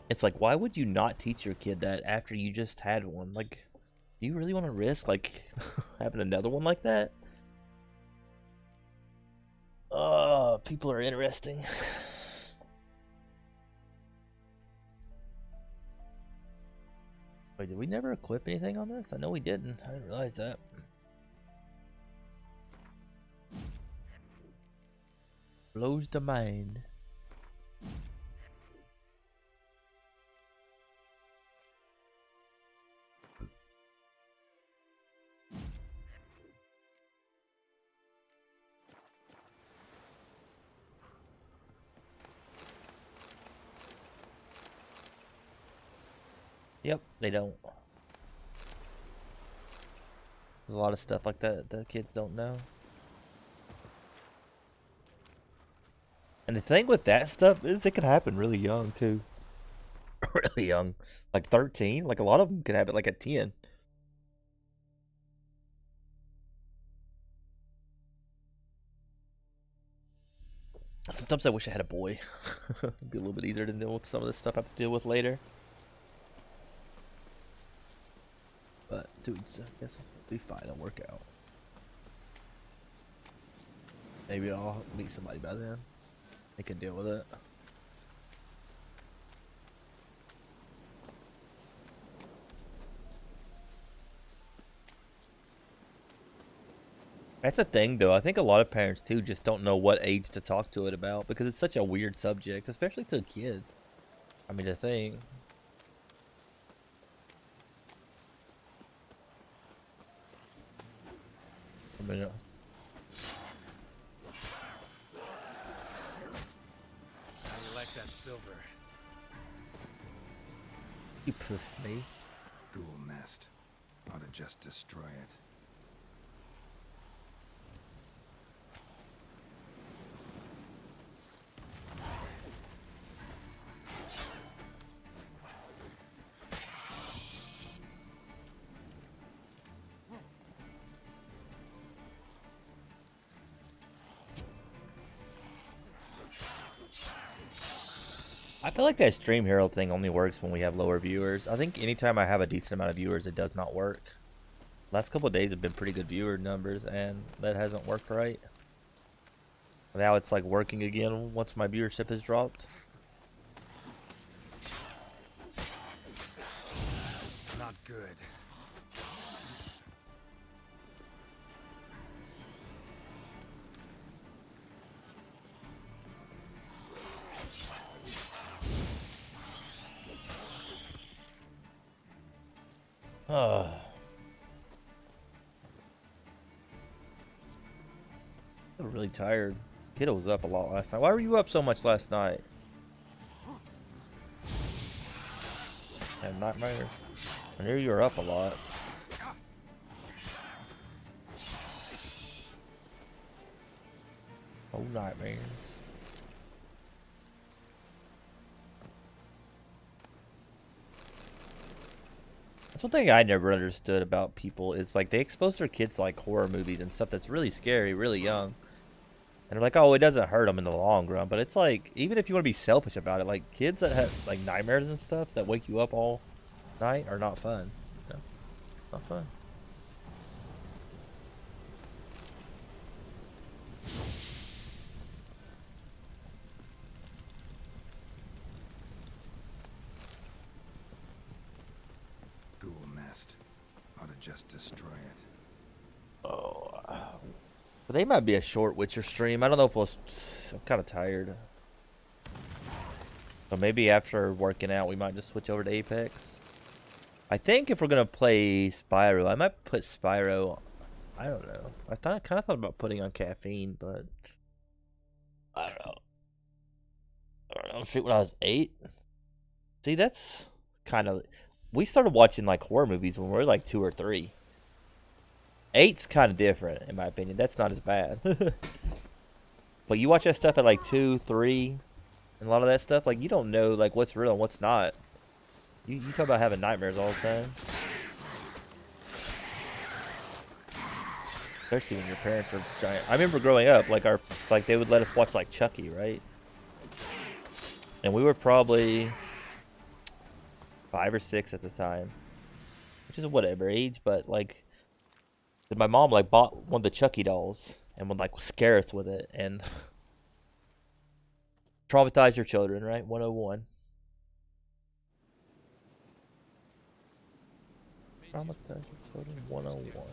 It's like, why would you not teach your kid that after you just had one? Like, do you really want to risk like having another one like that? People are interesting. Wait, did we never equip anything on this? I know we didn't. I didn't realize that. Blows the mind. Yep, they don't. There's a lot of stuff like that the kids don't know. And the thing with that stuff is it can happen really young too. Really young. Like 13. Like a lot of them can have it like at 10. Sometimes I wish I had a boy. It'd be a little bit easier to deal with some of the stuff I have to deal with later. But dudes, I guess it'll be fine. It'll work out. Maybe I'll meet somebody by then. They can deal with it. That's the thing though, I think a lot of parents too just don't know what age to talk to it about because it's such a weird subject, especially to a kid. I mean, the thing. I mean, How do you like that silver? you push me. Ghoul nest. Ought to just destroy it. I feel like that Stream Hero thing only works when we have lower viewers. I think anytime I have a decent amount of viewers, it does not work. Last couple of days have been pretty good viewer numbers, and that hasn't worked right. Now it's like working again once my viewership has dropped. Not good. I'm really tired. Kiddo was up a lot last night. Why were you up so much last night? Had nightmares. I knew you were up a lot. Oh, nightmares. That's one thing I never understood about people is like they expose their kids to like horror movies and stuff that's really scary, really young. And they're like, oh, it doesn't hurt them in the long run. But it's like, even if you want to be selfish about it, like kids that have like nightmares and stuff that wake you up all night are not fun. No, it's not fun. Ghoul nest. Ought to just destroy it. Oh, but they might be a short Witcher stream. I don't know if I'm kind of tired. So maybe after working out, we might just switch over to Apex. I think if we're gonna play Spyro, I might put Spyro. I don't know. I kind of thought about putting on caffeine, but I don't know. I don't know. Shoot, when I was 8. See, that's kind of. We started watching like horror movies when we were like 2 or 3. 8's kind of different, in my opinion. That's not as bad. But you watch that stuff at like 2, 3, and a lot of that stuff, like you don't know like what's real and what's not. You talk about having nightmares all the time. Especially when your parents are giant. I remember growing up, like they would let us watch like Chucky, right? And we were probably 5 or 6 at the time, which is whatever age, but like my mom like bought one of the Chucky dolls and would like scare us with it and traumatize your children, right? 101. Traumatize your children, 101.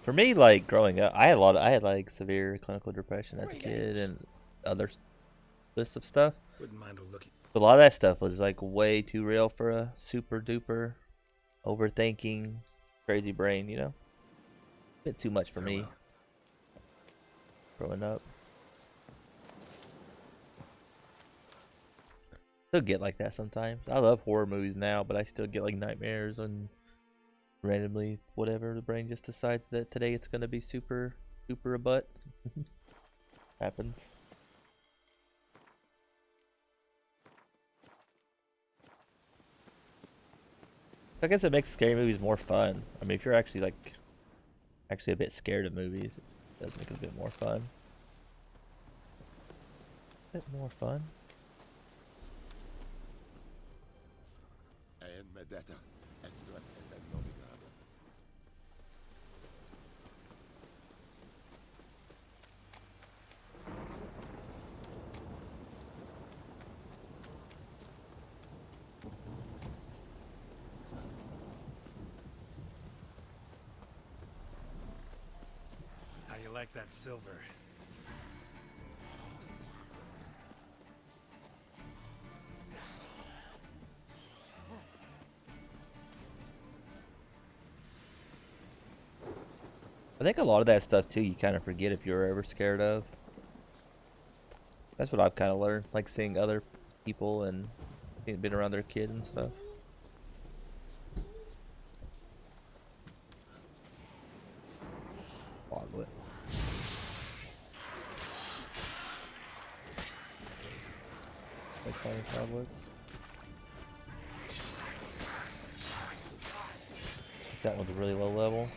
For me, like growing up, I had like severe clinical depression as a kid and other list of stuff. Wouldn't mind a look. But a lot of that stuff was like way too real for a super duper overthinking crazy brain, you know? A bit too much for me Farewell. growing up. Still get like that sometimes. I love horror movies now, but I still get like nightmares and randomly whatever the brain just decides that today it's gonna be super a butt. Happens. I guess it makes scary movies more fun. I mean, if you're actually like a bit scared of movies, it does make it a bit more fun. A bit more fun. En med detta, Estrat är en novigrad. How you like that silver? I think a lot of that stuff too, you kind of forget if you're ever scared of. That's what I've kind of learned, like seeing other people and being around their kid and stuff. Logwood. Like fire tablets. That one's really low level.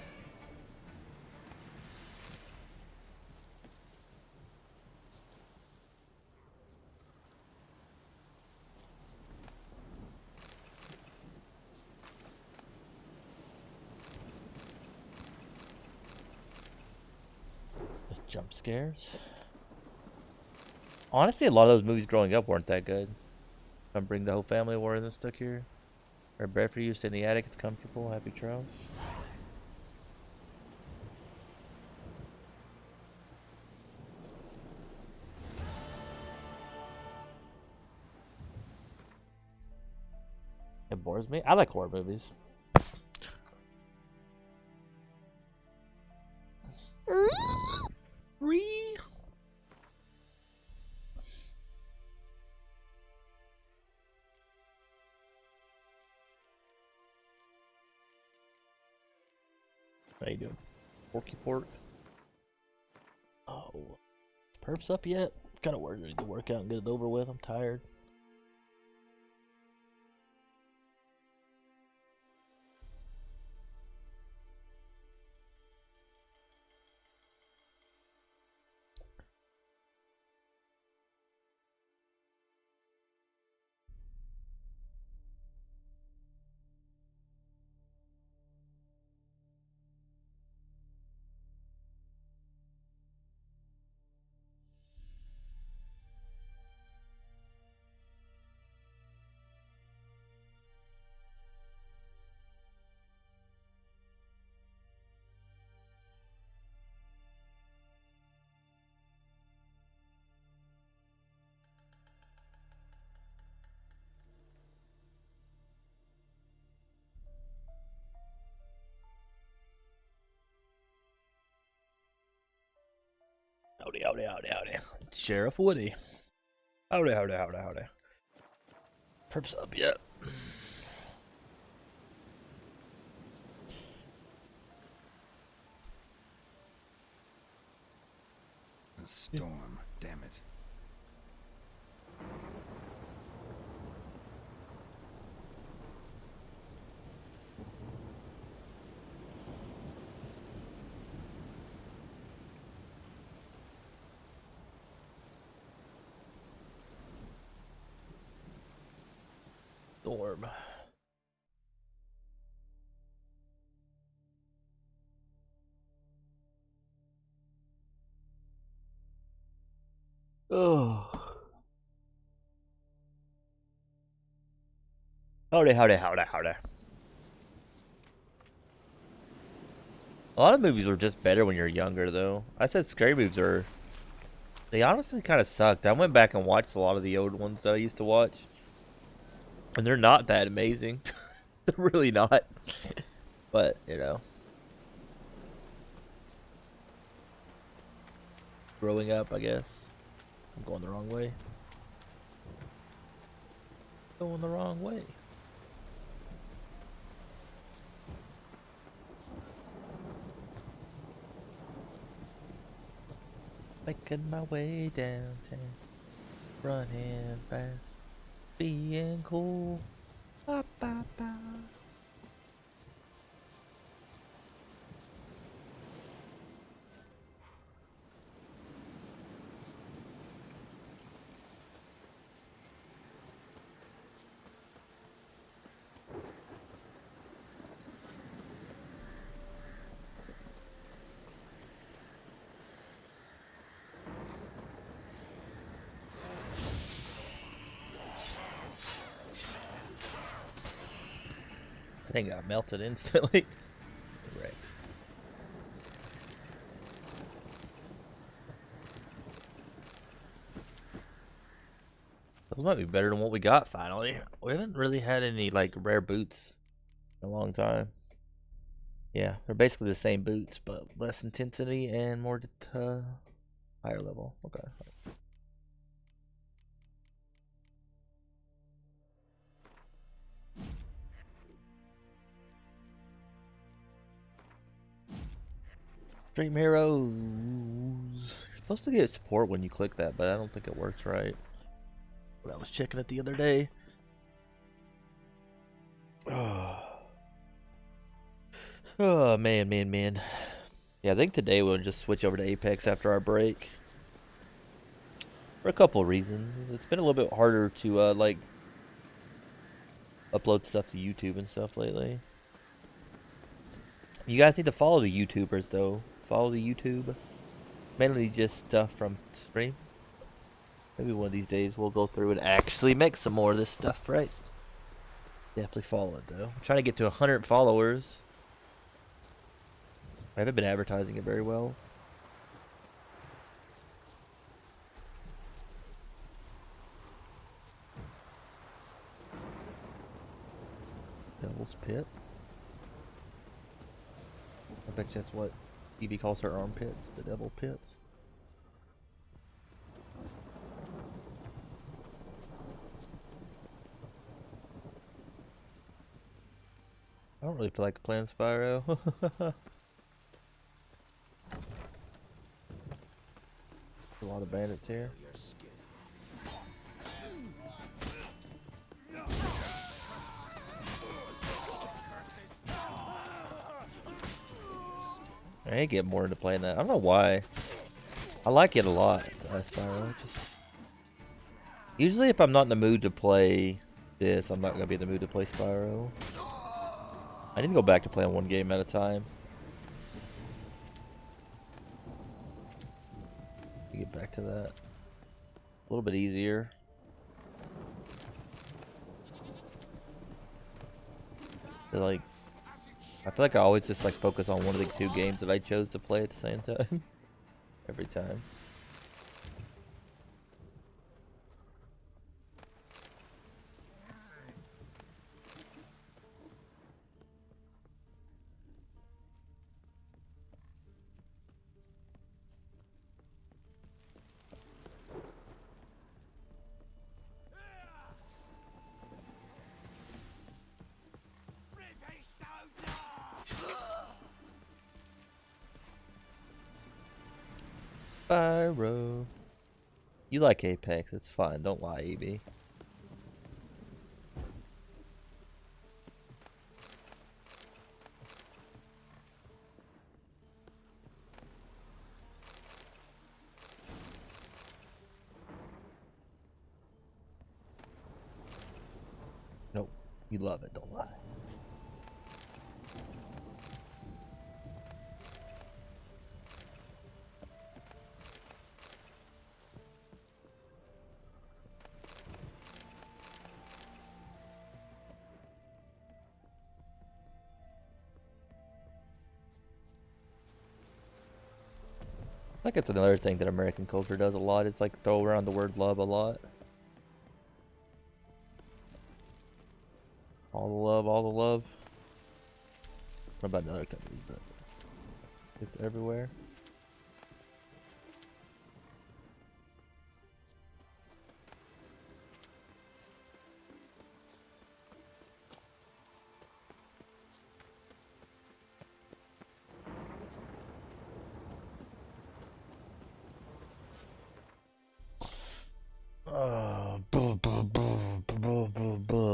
Just jump scares. Honestly, a lot of those movies growing up weren't that good. If I bring the whole family over and stuck here. Or bed for you, stay in the attic, it's comfortable, happy trails. It bores me. I like horror movies. How you doing? Porky pork. Oh, perps up yet? Kind of ready to work out and get it over with. I'm tired. Howdy. Sheriff Woody. Howdy. Perps up yet. A storm, damn it. Storm. Oh. Howdy. A lot of movies were just better when you're younger, though. I said scary movies are... They honestly kind of sucked. I went back and watched a lot of the old ones that I used to watch. And they're not that amazing. They're really not. But, you know. Growing up, I guess. I'm going the wrong way. Going the wrong way. Making my way downtown. Running fast. Being cool. Ba, ba, ba. I think I got melted instantly. Right. Those might be better than what we got finally. We haven't really had any like rare boots in a long time. Yeah, they're basically the same boots, but less intensity and more higher level. Okay. Dream Heroes. You're supposed to get support when you click that, but I don't think it works right. But I was checking it the other day. Oh man. Yeah, I think today we'll just switch over to Apex after our break. For a couple of reasons. It's been a little bit harder to like upload stuff to YouTube and stuff lately. You guys need to follow the YouTubers though. Follow the YouTube. Mainly just stuff from stream. Maybe one of these days we'll go through and actually make some more of this stuff, right? Definitely follow it though. I'm trying to get to 100 followers. I haven't been advertising it very well. Devil's Pit. I bet you that's what Evie calls her armpits, the devil pits. I don't really feel like playing Spyro. A lot of bandits here. I ain't get more into playing that. I don't know why. I like it a lot, Spyro. Just usually, if I'm not in the mood to play this, I'm not gonna be in the mood to play Spyro. I need to go back to playing one game at a time. Get back to that. A little bit easier. I feel like I always just like focus on one of the two games that I chose to play at the same time. Every time. Spyro. You like Apex, it's fun, don't lie, EB. Nope, you love it, don't lie. I think it's another thing that American culture does a lot. It's like throw around the word love a lot. All the love, all the love. What about in other countries, but it's everywhere.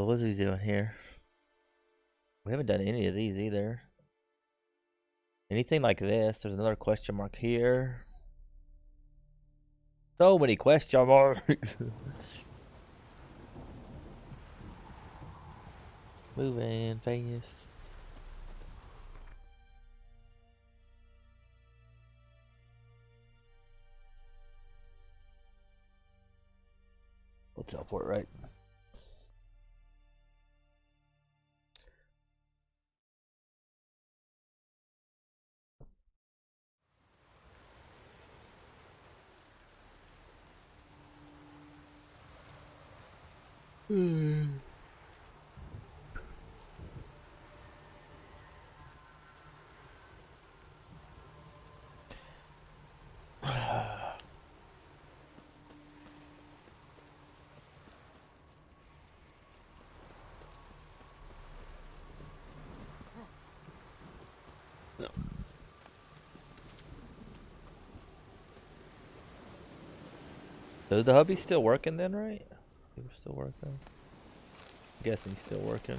What's he doing here? We haven't done any of these either. Anything like this? There's another question mark here. So many question marks. Moving fast. We'll teleport, right? So the hubby's still working then, right? He was still working. I'm guessing he's still working.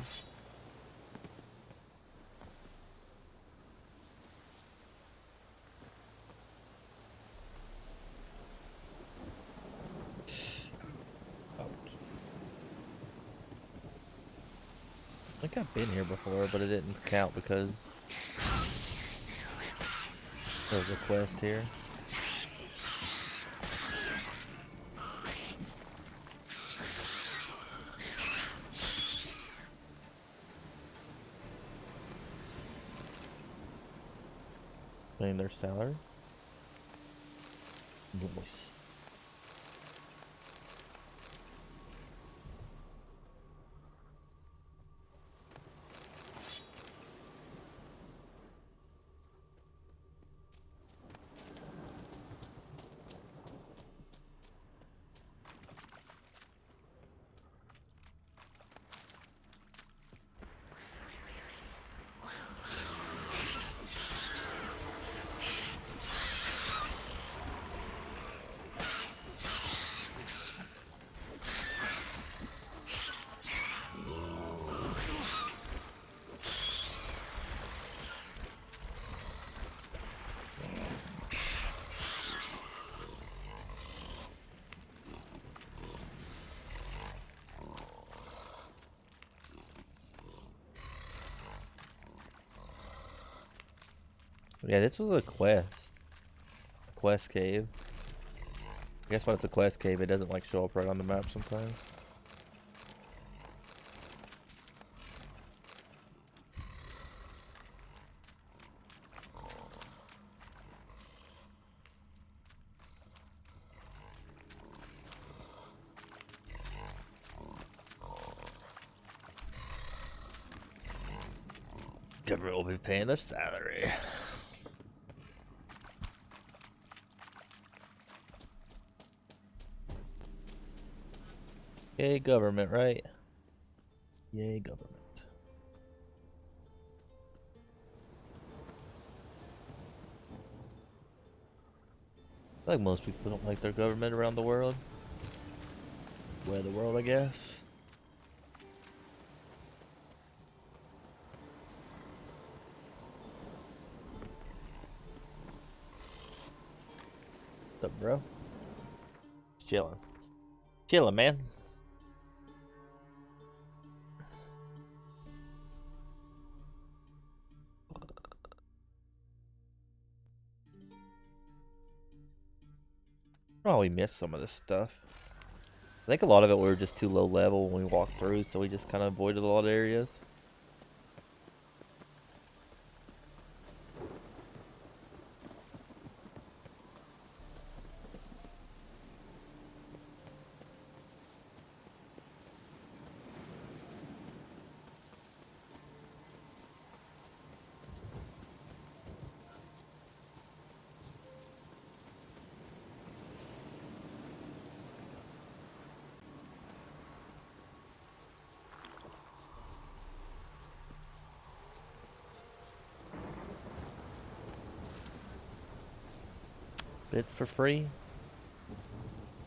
I think I've been here before, but it didn't count because there was a quest here. Paying their salary. Nice. Yeah, this was a quest. Quest cave. I guess when it's a quest cave, it doesn't like show up right on the map sometimes. Government will be paying their salary. Yay, government, right? Yay, government. feel like most people don't like their government around the world. Where the world, I guess. What's up, bro? Just chilling. Chilling, man. Oh, we missed some of this stuff. I think a lot of it we were just too low level when we walked through, so we just kind of avoided a lot of areas. Bits for free?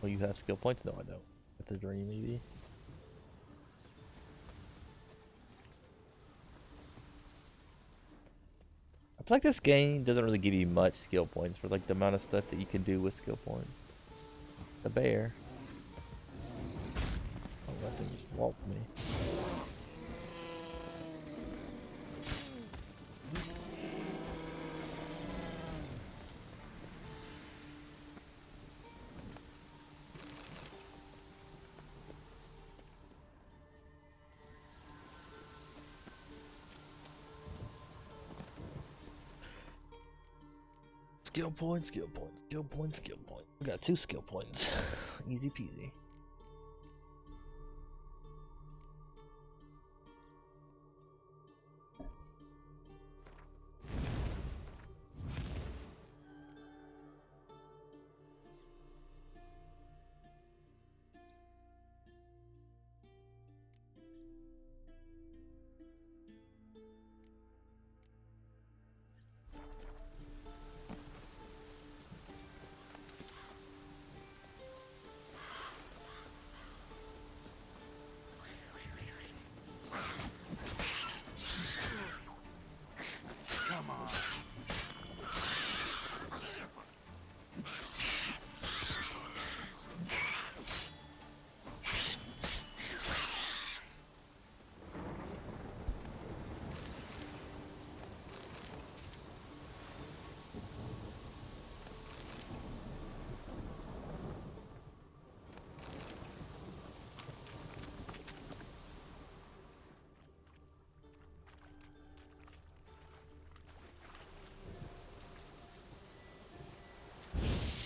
Oh, you have skill points? No, I don't. That's a dream, maybe. I feel like this game doesn't really give you much skill points for like the amount of stuff that you can do with skill points. The bear. Oh, that thing just walked me. Skill points, skill points, skill points, skill points. We got 2 skill points. Easy peasy.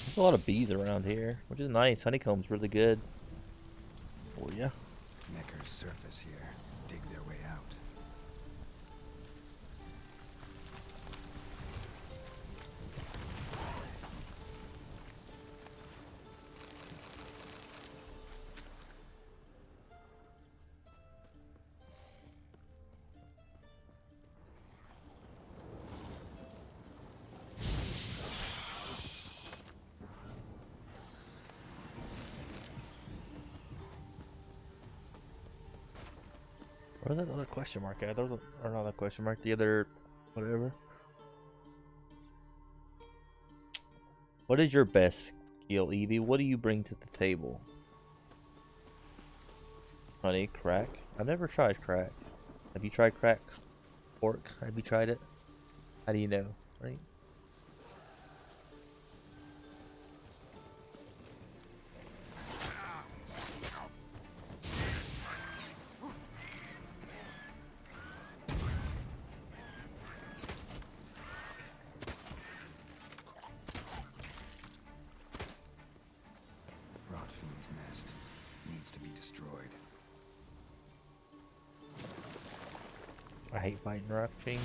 There's a lot of bees around here, which is nice. Honeycomb's really good. Oh yeah. Necker's surface here. Dig their way out. What was that other question mark at? There was or not that question mark, the other whatever. What is your best skill, Evie? What do you bring to the table? Honey, crack? I've never tried crack. Have you tried crack? Pork? Have you tried it? How do you know? Right? Rotfiend's nest needs to be destroyed. I hate fighting rock fiends.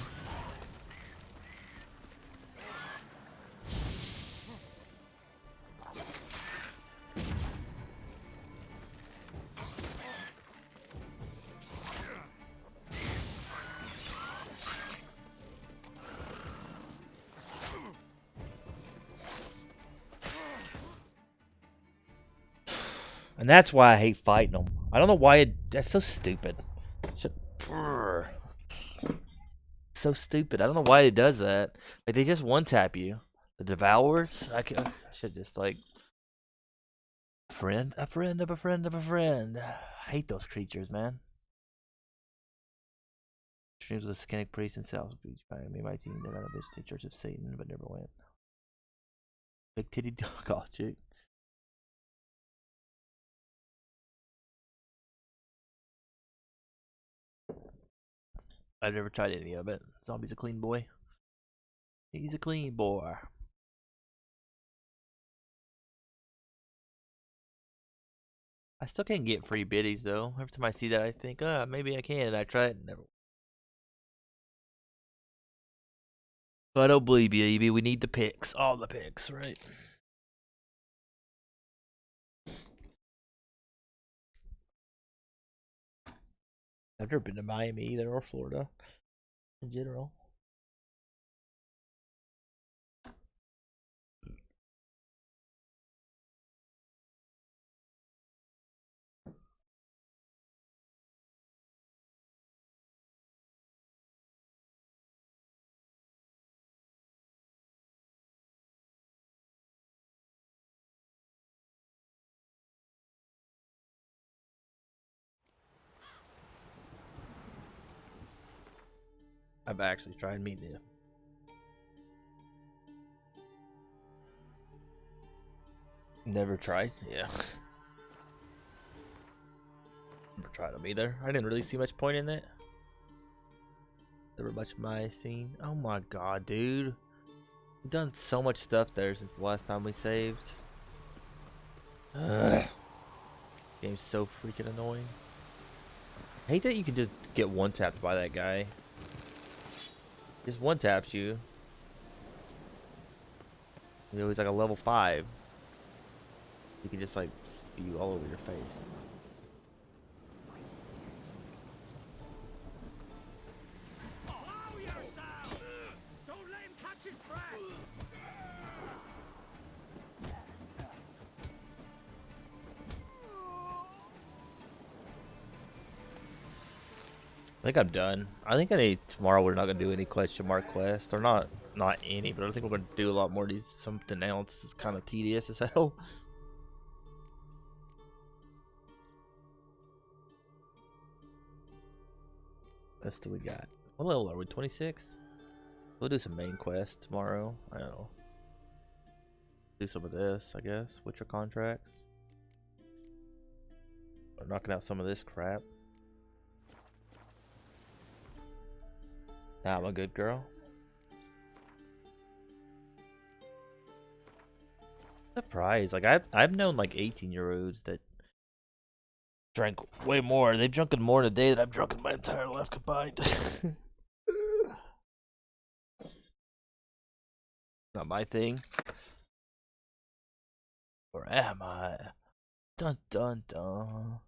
And that's why I hate fighting them. I don't know why that's so stupid. Brr. So stupid. I don't know why it does that. Like they just one tap you. The devourers. I should just like a friend of a friend of a friend. I hate those creatures, man. Streams with the Skenic priest and South Beach. Me and my team never got a visit to Church of Satan, but never went. Big titty dog off chick. I've never tried any of it. Zombie's a clean boy. He's a clean boy. I still can't get free biddies though. Every time I see that I think, maybe I can. I try it and never. But I don't believe you, Evie. We need the picks. All the picks, right? I've never been to Miami either or Florida in general. I've actually tried meeting you. Never tried? Yeah. Never tried them either. I didn't really see much point in it. Never much my scene. Oh my god, dude. We've done so much stuff there since the last time we saved. Ugh. Game's so freaking annoying. I hate that you can just get one tapped by that guy. Just one taps you. You know, he's like a level 5. He can just like spew you all over your face. Blow yourself! Don't let him catch his breath! I think I'm done. I think tomorrow we're not gonna do any question mark quests. Or not any, but I think we're gonna do a lot more of these. Something else is kind of tedious as hell. What else do we got? What level are we? 26? We'll do some main quests tomorrow. I don't know. Do some of this, I guess. Witcher contracts. We're knocking out some of this crap. Now I'm a good girl. Surprised. Like I've known like 18-year-olds that drank way more. They've drunken more in a day than I've drunken my entire life combined. Not my thing. Or am I? Dun dun dun.